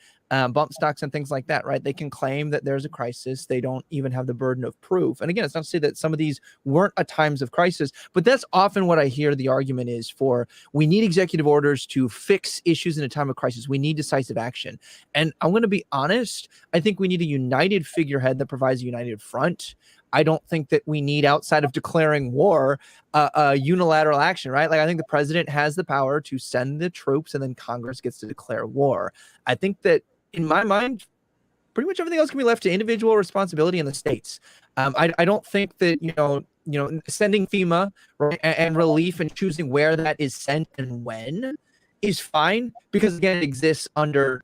bump stocks and things like that, right? They can claim that there's a crisis. They don't even have the burden of proof. And again, it's not to say that some of these weren't at times of crisis, but that's often what I hear the argument is for. We need executive orders to fix issues in a time of crisis. We need decisive action. And I'm going to be honest, I think we need a united figurehead that provides a united front. I don't think that we need, outside of declaring war, a unilateral action, right? Like I think the president has the power to send the troops and then Congress gets to declare war. I think that in my mind, pretty much everything else can be left to individual responsibility in the states. I don't think that, sending FEMA, right, and relief and choosing where that is sent and when is fine because, again, it exists under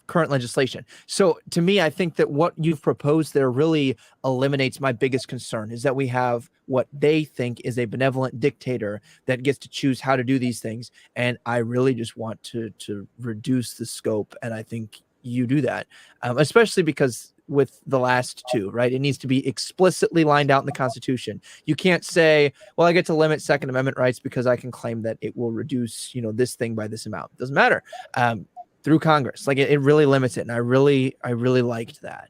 current legislation. So to me, I think that what you've proposed there really eliminates my biggest concern, is that we have what they think is a benevolent dictator that gets to choose how to do these things. And I really just want to reduce the scope. And I think you do that, especially because with the last two, right? It needs to be explicitly lined out in the Constitution. You can't say, well, I get to limit Second Amendment rights because I can claim that it will reduce, this thing by this amount. It doesn't matter. Through Congress, like it really limits it, and I really liked that.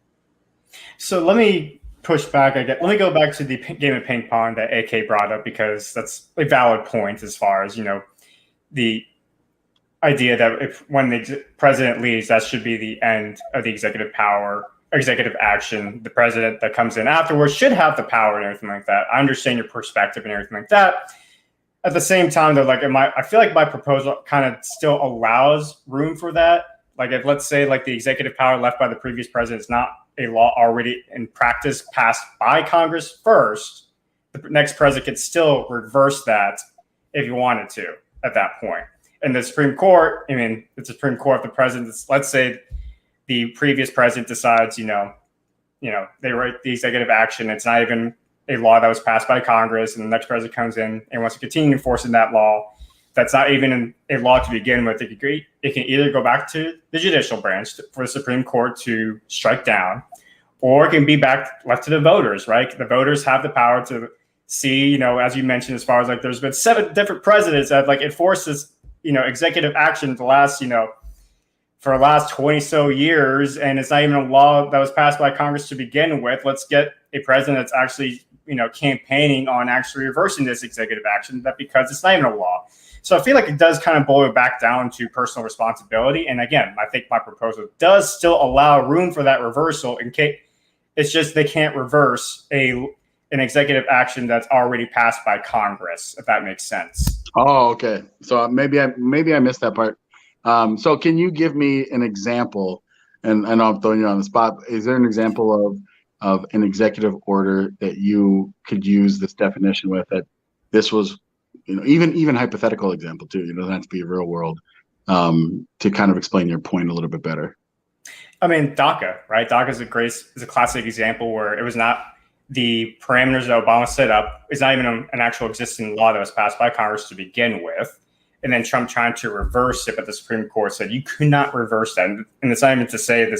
So let me push back. Let me go back to the game of ping pong that AK brought up, because that's a valid point as far as the idea that when the president leaves, that should be the end of the executive power, executive action. The president that comes in afterwards should have the power and everything like that. I understand your perspective and everything like that. At the same time, though, I feel like my proposal kind of still allows room for that. Like, if let's say the executive power left by the previous president is not a law already in practice passed by Congress first, the next president could still reverse that if he wanted to at that point. And the Supreme Court, the Supreme Court, the president, let's say the previous president decides, they write the executive action. It's not even a law that was passed by Congress, and the next president comes in and wants to continue enforcing that law. That's not even a law to begin with. It can either go back to the judicial branch for the Supreme Court to strike down, or it can be left to the voters, right? The voters have the power to see, as you mentioned, as far as like there's been 7 different presidents that have like enforced this, executive action for the last 20 so years, and it's not even a law that was passed by Congress to begin with. Let's get a president that's actually, campaigning on actually reversing this executive action, that because it's not even a law. So I feel like it does kind of boil back down to personal responsibility. And again, I think my proposal does still allow room for that reversal in case it's just they can't reverse an executive action that's already passed by Congress, if that makes sense. Oh, okay. So maybe I missed that part. So can you give me an example? And I know I'm throwing you on the spot. Is there an example of an executive order that you could use this definition with, that this was, even hypothetical example too, doesn't have to be real world, to kind of explain your point a little bit better? I mean, DACA, right? DACA is a classic example where it was not the parameters that Obama set up. It's not even an actual existing law that was passed by Congress to begin with. And then Trump trying to reverse it, but the Supreme Court said you could not reverse that. And it's not even to say the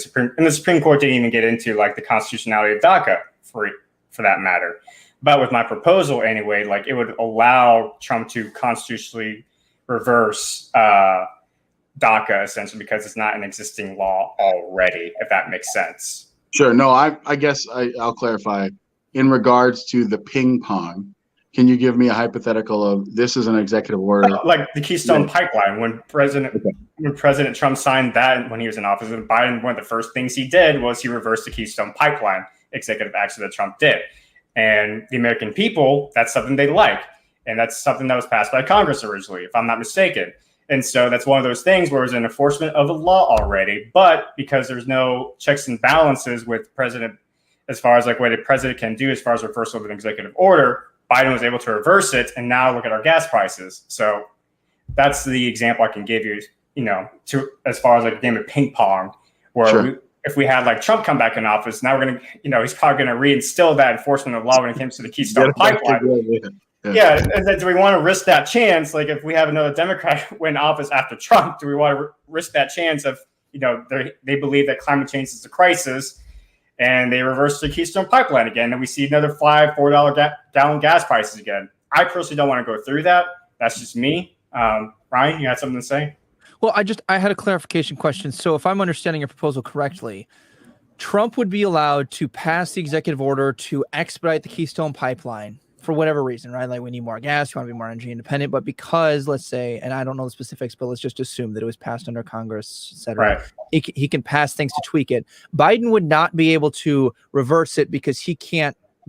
Supreme Court didn't even get into like the constitutionality of DACA for that matter. But with my proposal anyway, like it would allow Trump to constitutionally reverse DACA essentially because it's not an existing law already, if that makes sense. Sure. No, I guess I'll clarify. In regards to the ping pong, can you give me a hypothetical of this is an executive order? Like the Keystone Pipeline, when President Trump signed that when he was in office, and Biden, one of the first things he did was he reversed the Keystone Pipeline executive action that Trump did. And the American people, that's something they like. And that's something that was passed by Congress originally, if I'm not mistaken. And so that's one of those things where it's an enforcement of a law already. But because there's no checks and balances with president, as far as like what a president can do as far as reversal of an executive order, Biden was able to reverse it, and now look at our gas prices. So that's the example I can give you, to as far as like a game of ping pong, where Sure. If we had like Trump come back in office, now we're going to, he's probably going to reinstill that enforcement of law when it comes to the Keystone Pipeline. Yeah, and then do we want to risk that chance? Like if we have another Democrat win office after Trump, do we want to risk that chance of, they believe that climate change is a crisis, and they reverse the Keystone Pipeline again, and we see another $4 gallon gas prices again? I personally don't want to go through that. That's just me. Ryan, you had something to say? Well, I had a clarification question. So if I'm understanding your proposal correctly, Trump would be allowed to pass the executive order to expedite the Keystone Pipeline for whatever reason, right? Like we need more gas, we want to be more energy independent, but because, let's say, and I don't know the specifics, but let's just assume that it was passed under Congress, et cetera. Right. He can pass things to tweak it. Biden would not be able to reverse it because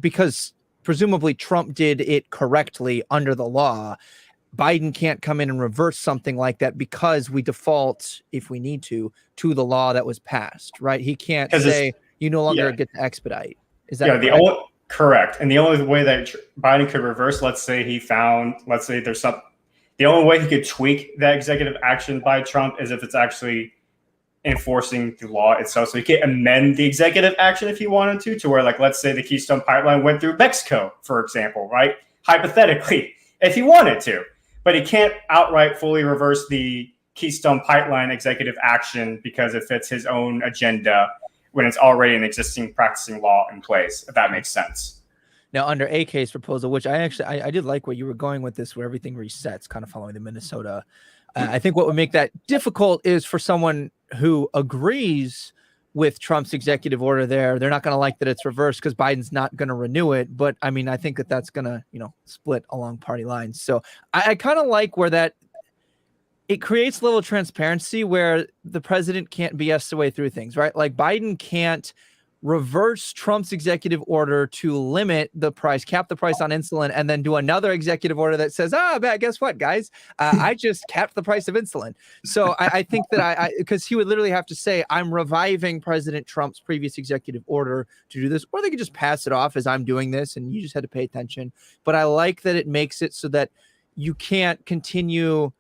because presumably Trump did it correctly under the law. Biden can't come in and reverse something like that because we default, if we need to the law that was passed, right? He can't say you no longer get to expedite. Is that correct? And the only way that Biden could reverse, the only way he could tweak that executive action by Trump is if it's actually enforcing the law itself. So he can't amend the executive action if he wanted to where, like, let's say the Keystone Pipeline went through Mexico, for example, right? Hypothetically, if he wanted to. But he can't outright fully reverse the Keystone Pipeline executive action because it fits his own agenda when it's already an existing practicing law in place, if that makes sense. Now, under AK's proposal, which I did like where you were going with this, where everything resets, kind of following the Minnesota. I think what would make that difficult is for someone who agrees with Trump's executive order they're not going to like that it's reversed because Biden's not going to renew it. But I mean, I think that's going to, split along party lines. So I kind of like where it creates a little transparency where the president can't BS the way through things, right? Like Biden can't reverse Trump's executive order to limit the price, cap the price on insulin, and then do another executive order that says, guess what, guys? I just capped the price of insulin. So I think that because he would literally have to say, I'm reviving President Trump's previous executive order to do this, or they could just pass it off as I'm doing this, and you just had to pay attention. But I like that it makes it so that you can't continue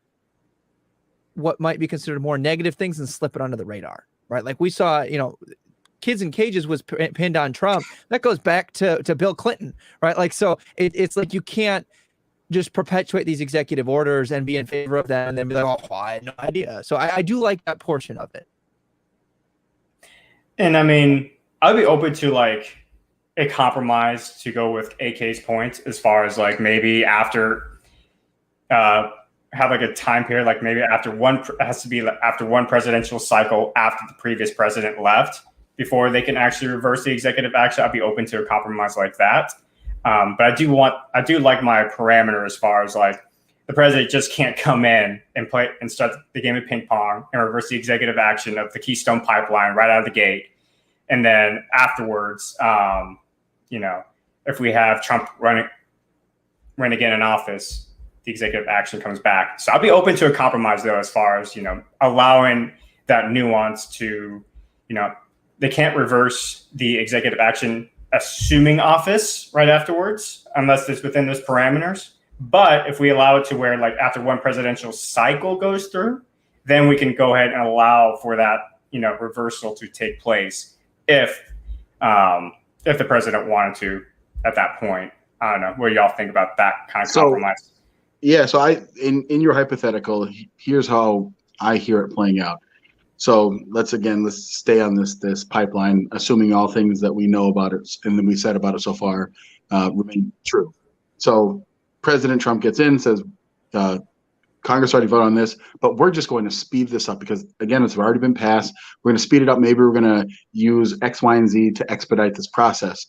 what might be considered more negative things and slip it under the radar, right? Like we saw, Kids in Cages was pinned on Trump. That goes back to Bill Clinton, right? Like, so it's like you can't just perpetuate these executive orders and be in favor of them and then be like, I had no idea. So I do like that portion of it. And I mean, I'd be open to like a compromise to go with AK's point as far as like maybe after have like a time period, like maybe after one has to be after one presidential cycle after the previous president left before they can actually reverse the executive action. I'd be open to a compromise like that. But I do like my parameter as far as like the president just can't come in and play and start the game of ping pong and reverse the executive action of the Keystone Pipeline right out of the gate. And then afterwards, if we have Trump run again in office, the executive action comes back. So I'll be open to a compromise though, as far as, allowing that nuance to, they can't reverse the executive action assuming office right afterwards, unless it's within those parameters. But if we allow it to where like after one presidential cycle goes through, then we can go ahead and allow for that, reversal to take place if the president wanted to at that point. I don't know. What do y'all think about that kind of compromise? Yeah. So in your hypothetical, here's how I hear it playing out. So let's stay on this pipeline, assuming all things that we know about it and then we said about it so far remain true. So President Trump gets in, says Congress already voted on this, but we're just going to speed this up because, again, it's already been passed. We're going to speed it up. Maybe we're going to use X, Y, and Z to expedite this process.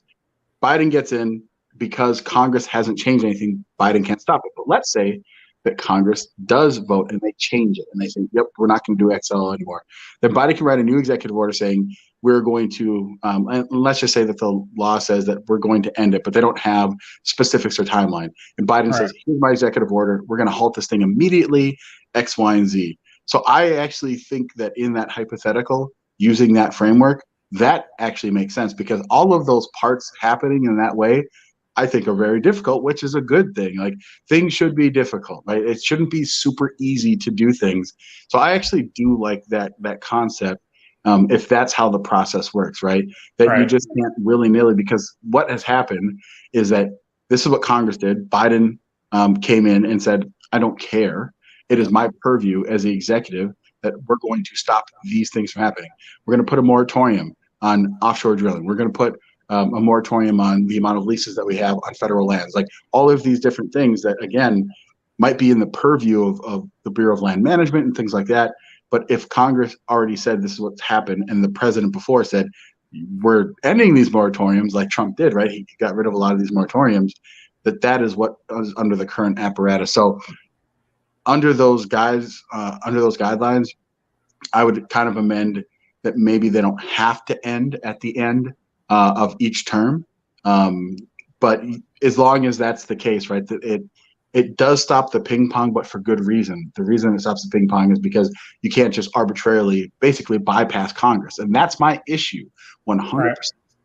Biden gets in because Congress hasn't changed anything. Biden can't stop it. But let's say that Congress does vote and they change it and they say, yep, we're not going to do XL anymore. Then Biden can write a new executive order saying we're going to, and let's just say that the law says that we're going to end it, but they don't have specifics or timeline. And Biden says, here's my executive order. We're going to halt this thing immediately, X, Y, and Z. So I actually think that in that hypothetical, using that framework, that actually makes sense because all of those parts happening in that way, I think are very difficult, which is a good thing. Like things should be difficult, right? It shouldn't be super easy to do things. So I actually do like that concept. If that's how the process works, right? That you just can't willy-nilly, because what has happened is that this is what Congress did. Biden came in and said, I don't care. It is my purview as the executive that we're going to stop these things from happening. We're going to put a moratorium on offshore drilling. We're going to put a moratorium on the amount of leases that we have on federal lands. Like all of these different things that, again, might be in the purview of the Bureau of Land Management and things like that. But if Congress already said this is what's happened and the president before said, we're ending these moratoriums like Trump did, right? He got rid of a lot of these moratoriums, that is what is under the current apparatus. So under those guidelines, I would kind of amend that maybe they don't have to end at the end of each term. But as long as that's the case, right, it does stop the ping pong, but for good reason. The reason it stops the ping pong is because you can't just arbitrarily basically bypass Congress. And that's my issue 100%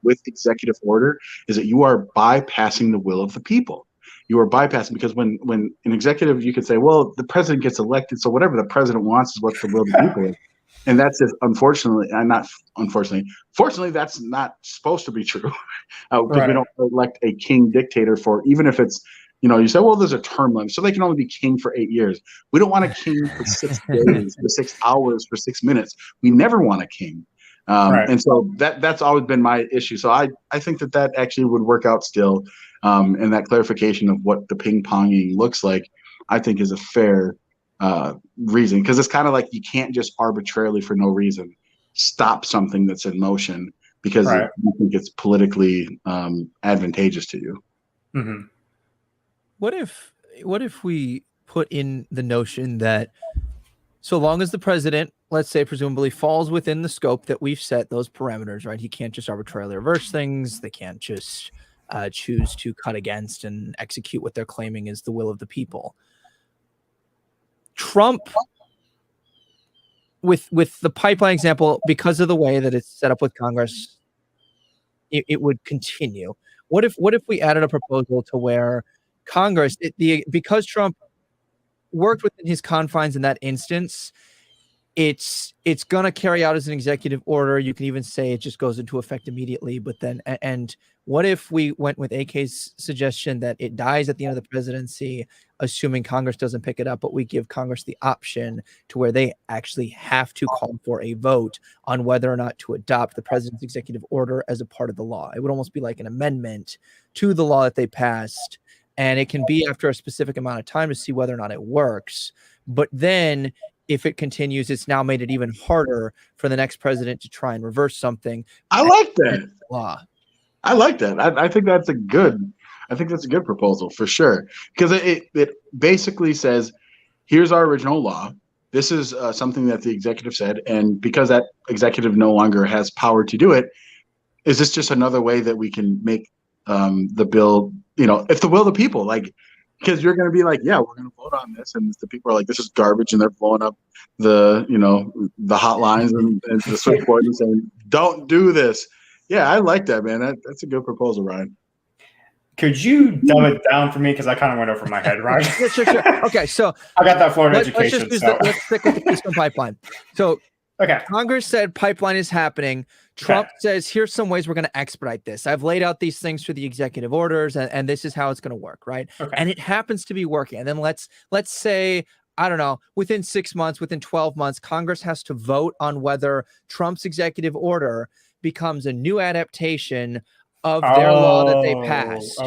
with executive order, is that you are bypassing the will of the people. You are bypassing, because when an executive, you could say, well, the president gets elected, so whatever the president wants is what the will of the people is. And that's just, fortunately, that's not supposed to be true. Because we don't elect a king dictator for, even if it's, you say, well, there's a term limit, so they can only be king for 8 years. We don't want a king for 6 days, for 6 hours, for 6 minutes. We never want a king. And so that's always been my issue. So I think that actually would work out still. And that clarification of what the ping ponging looks like, I think is a fair reason, because it's kind of like you can't just arbitrarily, for no reason, stop something that's in motion because you think it's politically advantageous to you. Mm-hmm. What if we put in the notion that so long as the president, let's say, presumably falls within the scope that we've set, those parameters, right? He can't just arbitrarily reverse things. They can't just choose to cut against and execute what they're claiming is the will of the people. Trump, with the pipeline example, because of the way that it's set up with Congress, it would continue. What if we added a proposal to where Congress, because Trump worked within his confines in that instance, it's going to carry out as an executive order. You can even say it just goes into effect immediately. But then, and what if we went with AK's suggestion that it dies at the end of the presidency, assuming Congress doesn't pick it up, but we give Congress the option to where they actually have to call for a vote on whether or not to adopt the president's executive order as a part of the law. It would almost be like an amendment to the law that they passed. And it can be after a specific amount of time to see whether or not it works. But then if it continues, it's now made it even harder for the next president to try and reverse something. I like that law. I like that. I think that's a good proposal for sure, because it basically says, here's our original law. This is something that the executive said, and because that executive no longer has power to do it, is this just another way that we can make the bill, if the will of the people, like, because you're going to be like, yeah, we're going to vote on this, and the people are like, this is garbage, and they're blowing up the hotlines and the switchboard and saying, don't do this. Yeah, I like that, man. That's a good proposal, Ryan. Could you dumb it down for me? Because I kind of went over my head, right? Yeah, sure. Okay, so I got that Florida education. Let's stick with the Keystone Pipeline. So okay, Congress said pipeline is happening. Trump says, here's some ways we're going to expedite this. I've laid out these things through the executive orders, and this is how it's going to work, right? Okay. And it happens to be working. And then let's say, I don't know, within 6 months, within 12 months, Congress has to vote on whether Trump's executive order becomes a new adaptation of their law that they passed,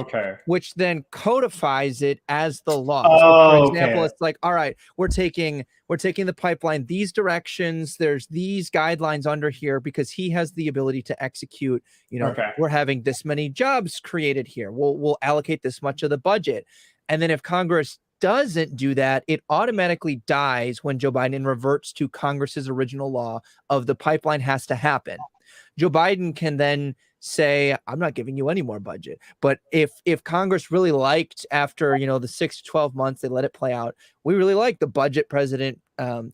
which then codifies it as the law. So for example, it's like, all right, we're taking the pipeline these directions. There's these guidelines under here because he has the ability to execute. We're having this many jobs created here. We'll allocate this much of the budget, and then if Congress doesn't do that, it automatically dies when Joe Biden reverts to Congress's original law of the pipeline has to happen. Joe Biden can then say, I'm not giving you any more budget. But if Congress really liked, after the 6 to 12 months, they let it play out, we really like the budget President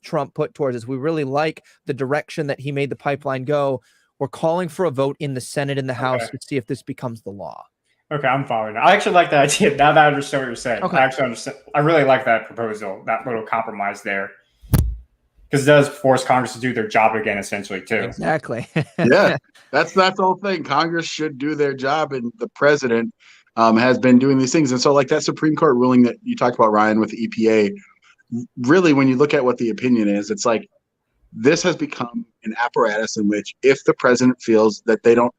Trump put towards us, we really like the direction that he made the pipeline go, we're calling for a vote in the Senate and the House to see if this becomes the law. Okay, I'm following. I actually like that idea. Now that I understand what you're saying, okay. I actually understand. I really like that proposal, that little compromise there. Because it does force Congress to do their job again, essentially, too. Exactly. Yeah, that's the whole thing. Congress should do their job, and the president has been doing these things. And so, like that Supreme Court ruling that you talked about, Ryan, with the EPA, really, when you look at what the opinion is, it's like this has become an apparatus in which if the president feels that they don't,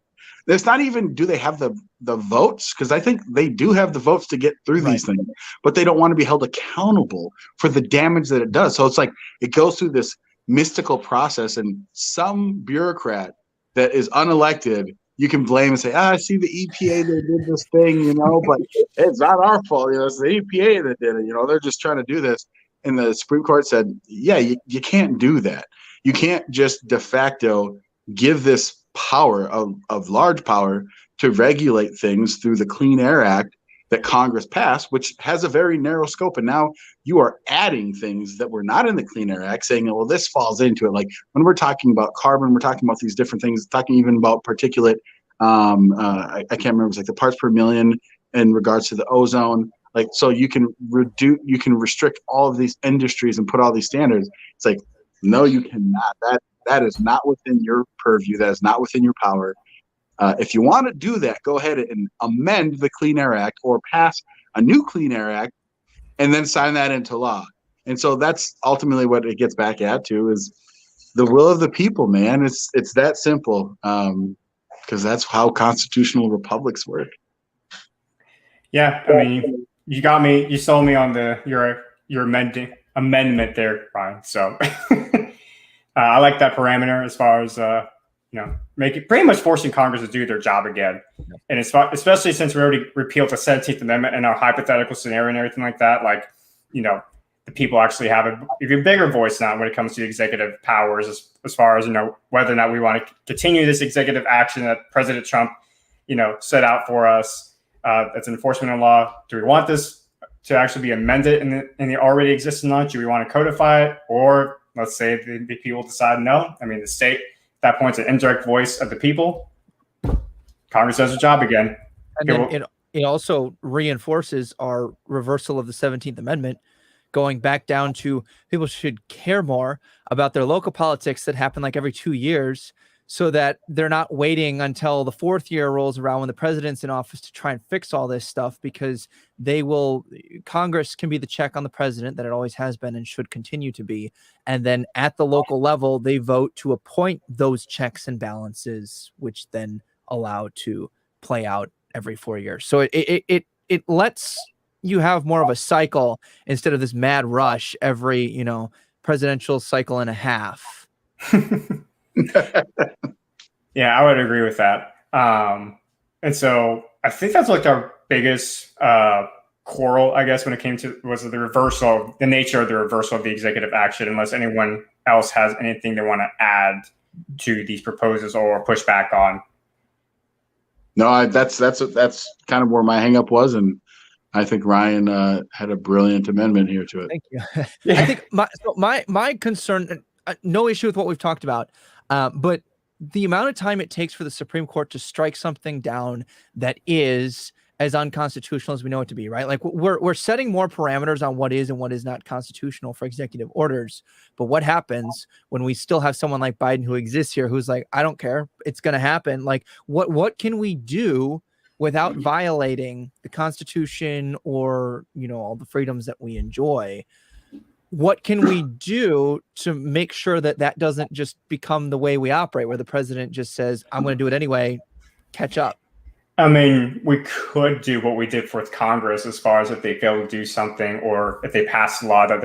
it's not even do they have the votes, because I think they do have the votes to get through these things, but they don't want to be held accountable for the damage that it does. So it's like it goes through this mystical process, and some bureaucrat that is unelected, you can blame and say, I see the EPA, they did this thing, but it's not our fault. It's the EPA that did it. They're just trying to do this. And the Supreme Court said, yeah, you can't do that. You can't just de facto give this power of large power to regulate things through the Clean Air Act that Congress passed, which has a very narrow scope. And now you are adding things that were not in the Clean Air Act, saying, well, this falls into it. Like when we're talking about carbon, we're talking about these different things, talking even about particulate. I can't remember, it's like the parts per million in regards to the ozone. Like, so you can restrict all of these industries and put all these standards. It's like, no, you cannot. That is not within your purview. That is not within your power. If you want to do that, go ahead and amend the Clean Air Act or pass a new Clean Air Act and then sign that into law. And so that's ultimately what it gets back at to, is the will of the people, man. It's that simple, because that's how constitutional republics work. Yeah, I mean, you got me. You sold me on your amendment there, Ryan. So I like that parameter as far as make it pretty much forcing Congress to do their job again. And especially since we already repealed the 17th Amendment in our hypothetical scenario and everything like that, like, the people actually have a even bigger voice now when it comes to the executive powers, as far as, whether or not we want to continue this executive action that President Trump, set out for us. That's enforcement of law. Do we want this to actually be amended in the already existing law? Do we want to codify it? Or let's say the people decide no. I mean, the state, at that point, is an indirect voice of the people. Congress does their job again. And then it also reinforces our reversal of the 17th Amendment, going back down to people should care more about their local politics that happen like every 2 years, so that they're not waiting until the 4th year rolls around when the president's in office to try and fix all this stuff, because Congress can be the check on the president that it always has been and should continue to be. And then at the local level, they vote to appoint those checks and balances, which then allow to play out every 4 years. So it lets you have more of a cycle instead of this mad rush every, presidential cycle and a half. Yeah, I would agree with that. And so I think that's like our biggest quarrel, I guess, when it came to the nature of the reversal of the executive action, unless anyone else has anything they want to add to these proposals or push back on. No, that's kind of where my hang up was. And I think Ryan had a brilliant amendment here to it. Thank you. I think my concern, no issue with what we've talked about, but the amount of time it takes for the Supreme Court to strike something down that is as unconstitutional as we know it to be, right? Like we're setting more parameters on what is and what is not constitutional for executive orders. But what happens when we still have someone like Biden who exists here, who's like, I don't care, it's going to happen. Like what can we do without violating the Constitution or, all the freedoms that we enjoy? What can we do to make sure that that doesn't just become the way we operate, where the president just says, I'm going to do it anyway, catch up? I mean, we could do what we did with Congress, as far as if they fail to do something, or if they pass a law that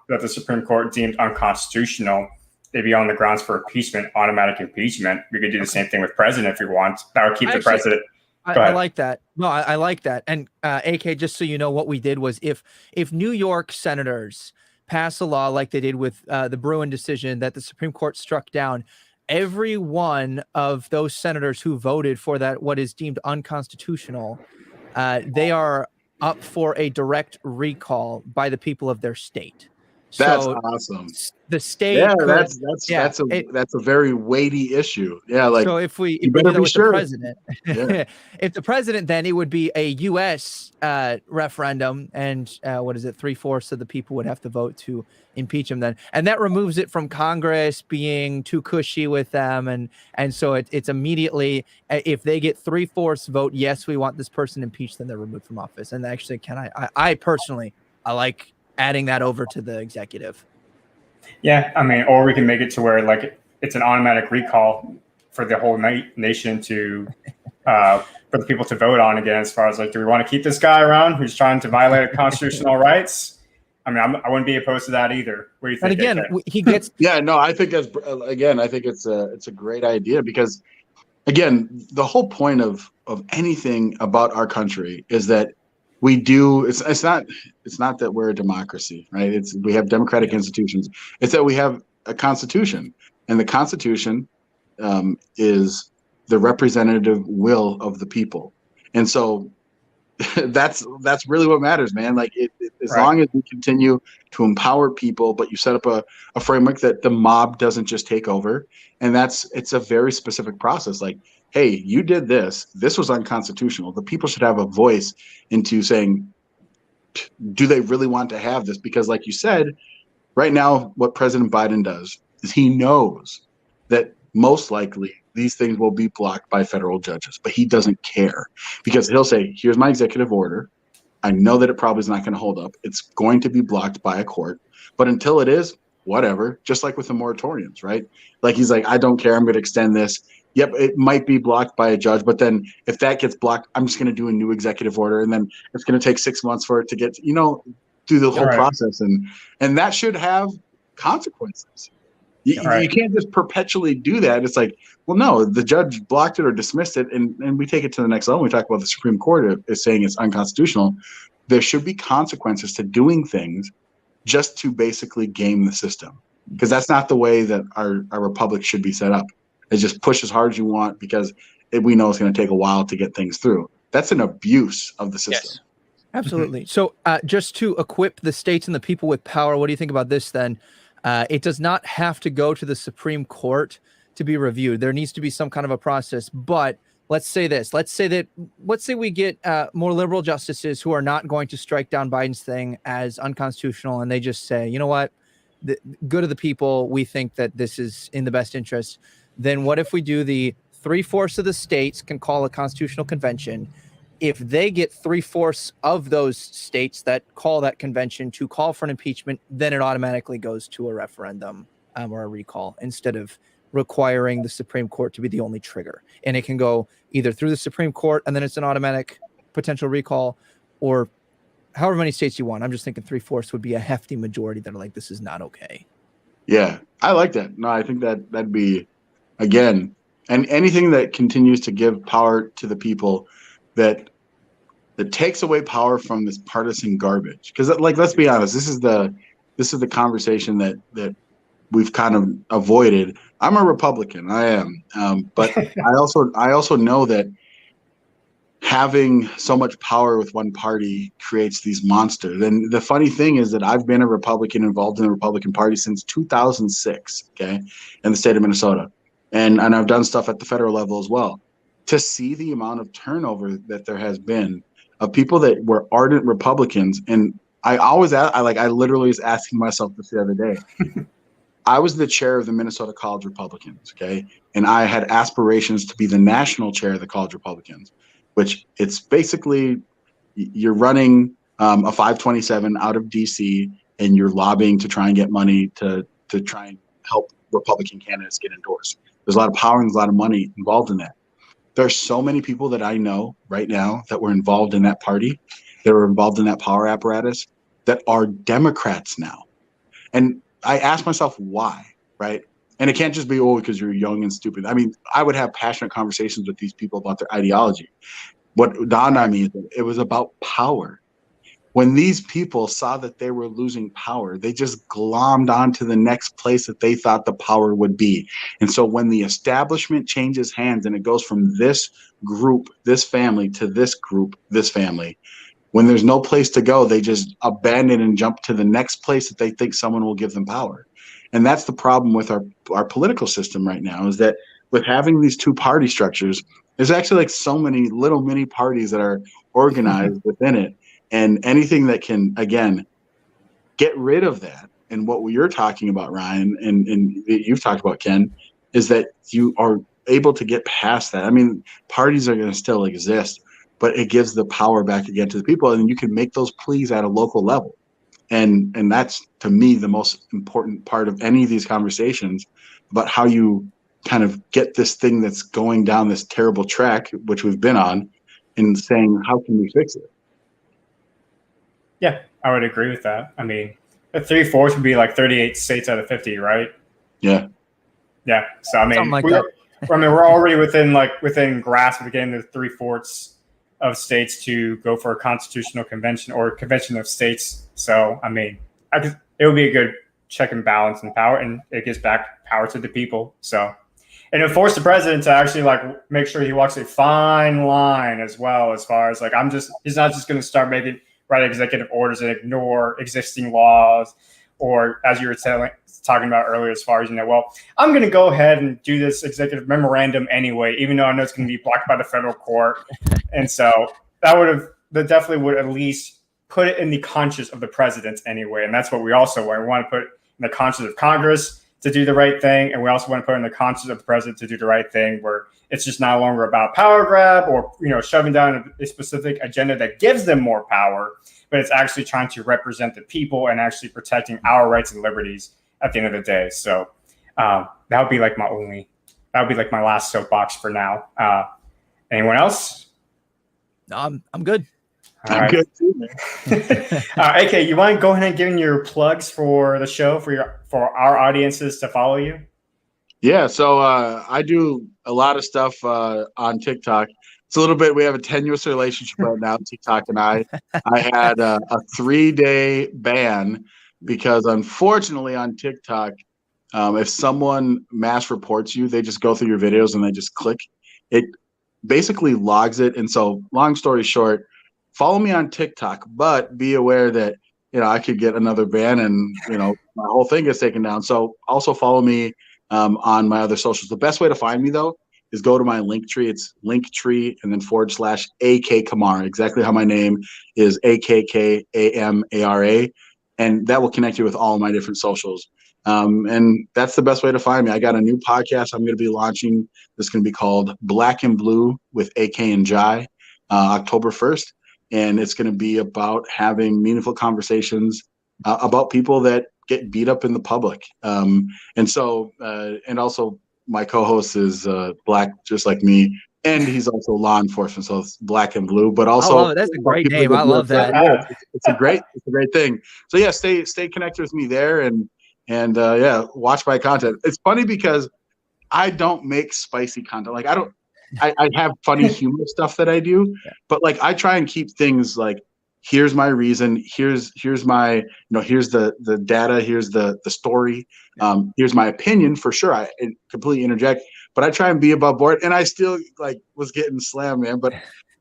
the Supreme Court deemed unconstitutional, they'd be on the grounds for impeachment, automatic impeachment. We could do the same thing with president if we want. That would keep the president. I like that. No, I like that. And AK, just so you know, what we did was if New York senators pass a law like they did with the Bruin decision that the Supreme Court struck down, every one of those senators who voted for that, what is deemed unconstitutional, they are up for a direct recall by the people of their state. That's awesome. The state, that's a very weighty issue. Yeah, like so if we do that with the president, if the president, then it would be a U.S. Referendum, and 3/4 of the people would have to vote to impeach him. Then, and that removes it from Congress being too cushy with them, and so it's immediately, if they get 3/4 vote, yes, we want this person impeached, then they're removed from office. And actually, I personally like adding that over to the executive. Yeah, I mean, or we can make it to where like it's an automatic recall for the whole nation to for the people to vote on again. As far as like, do we want to keep this guy around who's trying to violate constitutional rights? I mean, I wouldn't be opposed to that either. What do you think? And again, he gets. Yeah, no, I think I think it's a great idea, because again, the whole point of anything about our country is that we do. It's not that we're a democracy, right? We have democratic institutions. It's that we have a constitution, and the Constitution is the representative will of the people, and so that's really what matters, man. Like as long as we continue to empower people, but you set up a framework that the mob doesn't just take over, and it's a very specific process. Like, hey, you did this. This was unconstitutional. The people should have a voice into saying, do they really want to have this? Because like you said, right now, what President Biden does is he knows that most likely these things will be blocked by federal judges, but he doesn't care, because he'll say, here's my executive order. I know that it probably is not going to hold up. It's going to be blocked by a court, but until it is, whatever, just like with the moratoriums, right? Like he's like, I don't care. I'm going to extend this. Yep, it might be blocked by a judge, but then if that gets blocked, I'm just going to do a new executive order, and then it's going to take 6 months for it to get, through the whole process, and that should have consequences. You can't just perpetually do that. It's like, well, no, the judge blocked it or dismissed it, and we take it to the next level. We talk about the Supreme Court is saying it's unconstitutional. There should be consequences to doing things just to basically game the system, because that's not the way that our republic should be set up. It's just push as hard as you want, because we know it's going to take a while to get things through. That's an abuse of the system. Yes, absolutely. So just to equip the states and the people with power, what do you think about this then? It does not have to go to the Supreme Court to be reviewed. There needs to be some kind of a process, but let's say this. Let's say we get more liberal justices who are not going to strike down Biden's thing as unconstitutional, and they just say, you know what, the good of the people, we think that this is in the best interest. Then what if we do the 3/4 of the states can call a constitutional convention? If they get 3/4 of those states that call that convention to call for an impeachment, then it automatically goes to a referendum or a recall instead of requiring the Supreme Court to be the only trigger. And it can go either through the Supreme Court and then it's an automatic potential recall, or however many states you want. I'm just thinking 3/4 would be a hefty majority that are like, this is not okay. Yeah, I like that. No, I think that'd be, again, and anything that continues to give power to the people that takes away power from this partisan garbage. Because, like, let's be honest, this is the conversation that we've kind of avoided. I'm a Republican, I am, but I also know that having so much power with one party creates these monsters. And the funny thing is that I've been a Republican, involved in the Republican Party since 2006, okay, in the state of Minnesota, and I've done stuff at the federal level as well. To see the amount of turnover that there has been of people that were ardent Republicans, and I literally was asking myself this the other day. I was the chair of the Minnesota College Republicans, okay, and I had aspirations to be the national chair of the College Republicans, which it's basically you're running a 527 out of DC, and you're lobbying to try and get money to try and help Republican candidates get endorsed. There's a lot of power and a lot of money involved in that. There's so many people that I know right now that were involved in that party, that were involved in that power apparatus, that are Democrats now. And I ask myself why, right? And it can't just be, because you're young and stupid. I mean, I would have passionate conversations with these people about their ideology. What dawned on me is that it was about power. When these people saw that they were losing power, they just glommed onto the next place that they thought the power would be. And so when the establishment changes hands and it goes from this group, this family, to this group, this family, when there's no place to go, they just abandon and jump to the next place that they think someone will give them power. And that's the problem with our political system right now, is that with having these two party structures, there's actually like so many little mini parties that are organized within it. And anything that can, again, get rid of that, and what you're talking about, Ryan, and you've talked about, Ken, is that you are able to get past that. I mean, parties are going to still exist, but it gives the power back again to the people, and you can make those pleas at a local level. And that's, to me, the most important part of any of these conversations about how you kind of get this thing that's going down this terrible track, which we've been on, and saying, how can we fix it? Yeah, I would agree with that. I mean, the 3/4 would be like 38 states out of 50, right? Yeah. Yeah. So I mean, like we're already within grasp of getting the 3/4 of states to go for a constitutional convention or a convention of states. So I mean, it would be a good check and balance in power, and it gives back power to the people. So, and it forced the president to actually make sure he walks a fine line as well, as far as he's not just going to start write executive orders and ignore existing laws, or as you were talking about earlier, as far as, I'm going to go ahead and do this executive memorandum anyway, even though I know it's going to be blocked by the federal court. And so that definitely would at least put it in the conscience of the president anyway. And that's what we also want. We want to put in the conscience of Congress to do the right thing. And we also want to put in the conscience of the president to do the right thing, where it's just no longer about power grab or, shoving down a specific agenda that gives them more power, but it's actually trying to represent the people and actually protecting our rights and liberties at the end of the day. So that would be my last soapbox for now. Anyone else? No, I'm good. All right. Good too, man. AK, you want to go ahead and give your plugs for the show for our audiences to follow you? Yeah, so I do a lot of stuff on TikTok. It's a little bit, we have a tenuous relationship right now, TikTok and I. I had a 3-day ban because, unfortunately, on TikTok, if someone mass reports you, they just go through your videos and they just click. It basically logs it. And so, long story short, follow me on TikTok, but be aware that, I could get another ban and, my whole thing gets taken down. So also follow me on my other socials. The best way to find me, though, is go to my Linktree. It's Linktree and then /AK Kamara, exactly how my name is, AKKAMARA. And that will connect you with all of my different socials. And that's the best way to find me. I got a new podcast I'm going to be launching. It's going to be called Black and Blue with AK and Jai, October 1st. And it's going to be about having meaningful conversations about people that get beat up in the public. And also my co-host is Black, just like me. And he's also law enforcement, so it's Black and Blue. But also, that's a great name. I love that. It's a great thing. So yeah, stay connected with me there, and watch my content. It's funny because I don't make spicy content. Like I have funny humor stuff that I do, but like I try and keep things like, here's my reason, here's my, here's the data, here's the story, here's my opinion for sure. I completely interject, but I try and be above board, and I still like was getting slammed, man. But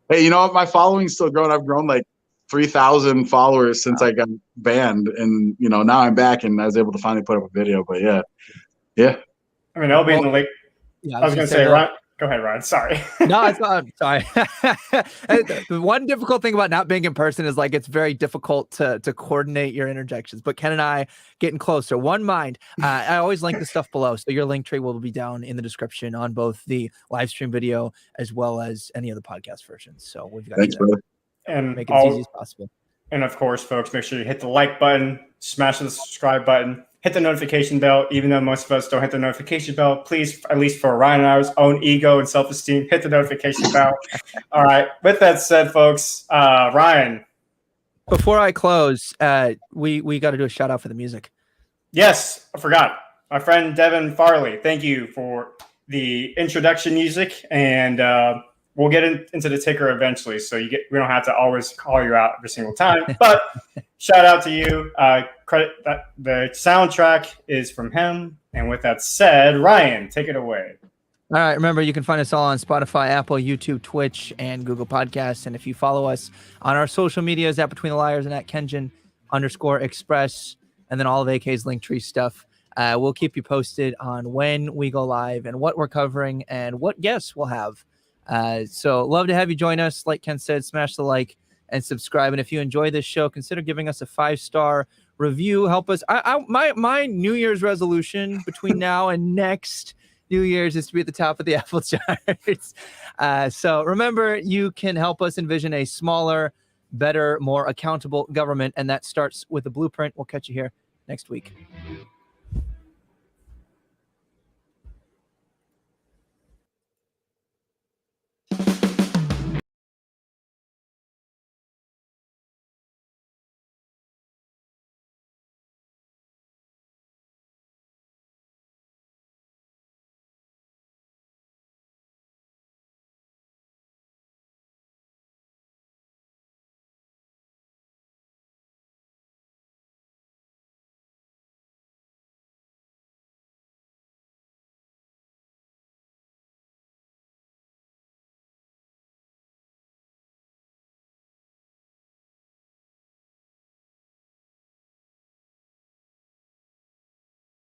hey, you know what? My following's still growing. I've grown like 3,000 followers since I got banned, and now I'm back, and I was able to finally put up a video. But yeah. I mean, I'll be in the link. Yeah, I was going to say, Ron, go ahead, Ron. Sorry. No, it's not. Sorry. The one difficult thing about not being in person is like it's very difficult to coordinate your interjections. But Ken and I getting closer. One mind. I always link the stuff below, so your link tree will be down in the description on both the live stream video as well as any of the podcast versions. So we've got Thanks, brother. And make it as easy as possible. And of course, folks, make sure you hit the like button, smash the subscribe button, hit the notification bell. Even though most of us don't hit the notification bell, please, at least for Ryan and I's own ego and self-esteem, hit the notification bell. All right. With that said, folks, Ryan. Before I close, we got to do a shout out for the music. Yes, I forgot. My friend Devin Farley. Thank you for the introduction music, and we'll get into the ticker eventually, so we don't have to always call you out every single time. But shout out to you. Credit that the soundtrack is from him. And with that said, Ryan, take it away. All right. Remember, you can find us all on Spotify, Apple, YouTube, Twitch, and Google Podcasts. And if you follow us on our social medias at Between the Liars and at Kenjin_Express, and then all of AK's Linktree stuff, we'll keep you posted on when we go live and what we're covering and what guests we'll have. So love to have you join us. Like Ken said, smash the like and subscribe. And if you enjoy this show, consider giving us a 5-star review. Help us. My New Year's resolution between now and next New Year's is to be at the top of the Apple charts. So remember, you can help us envision a smaller, better, more accountable government. And that starts with a blueprint. We'll catch you here next week.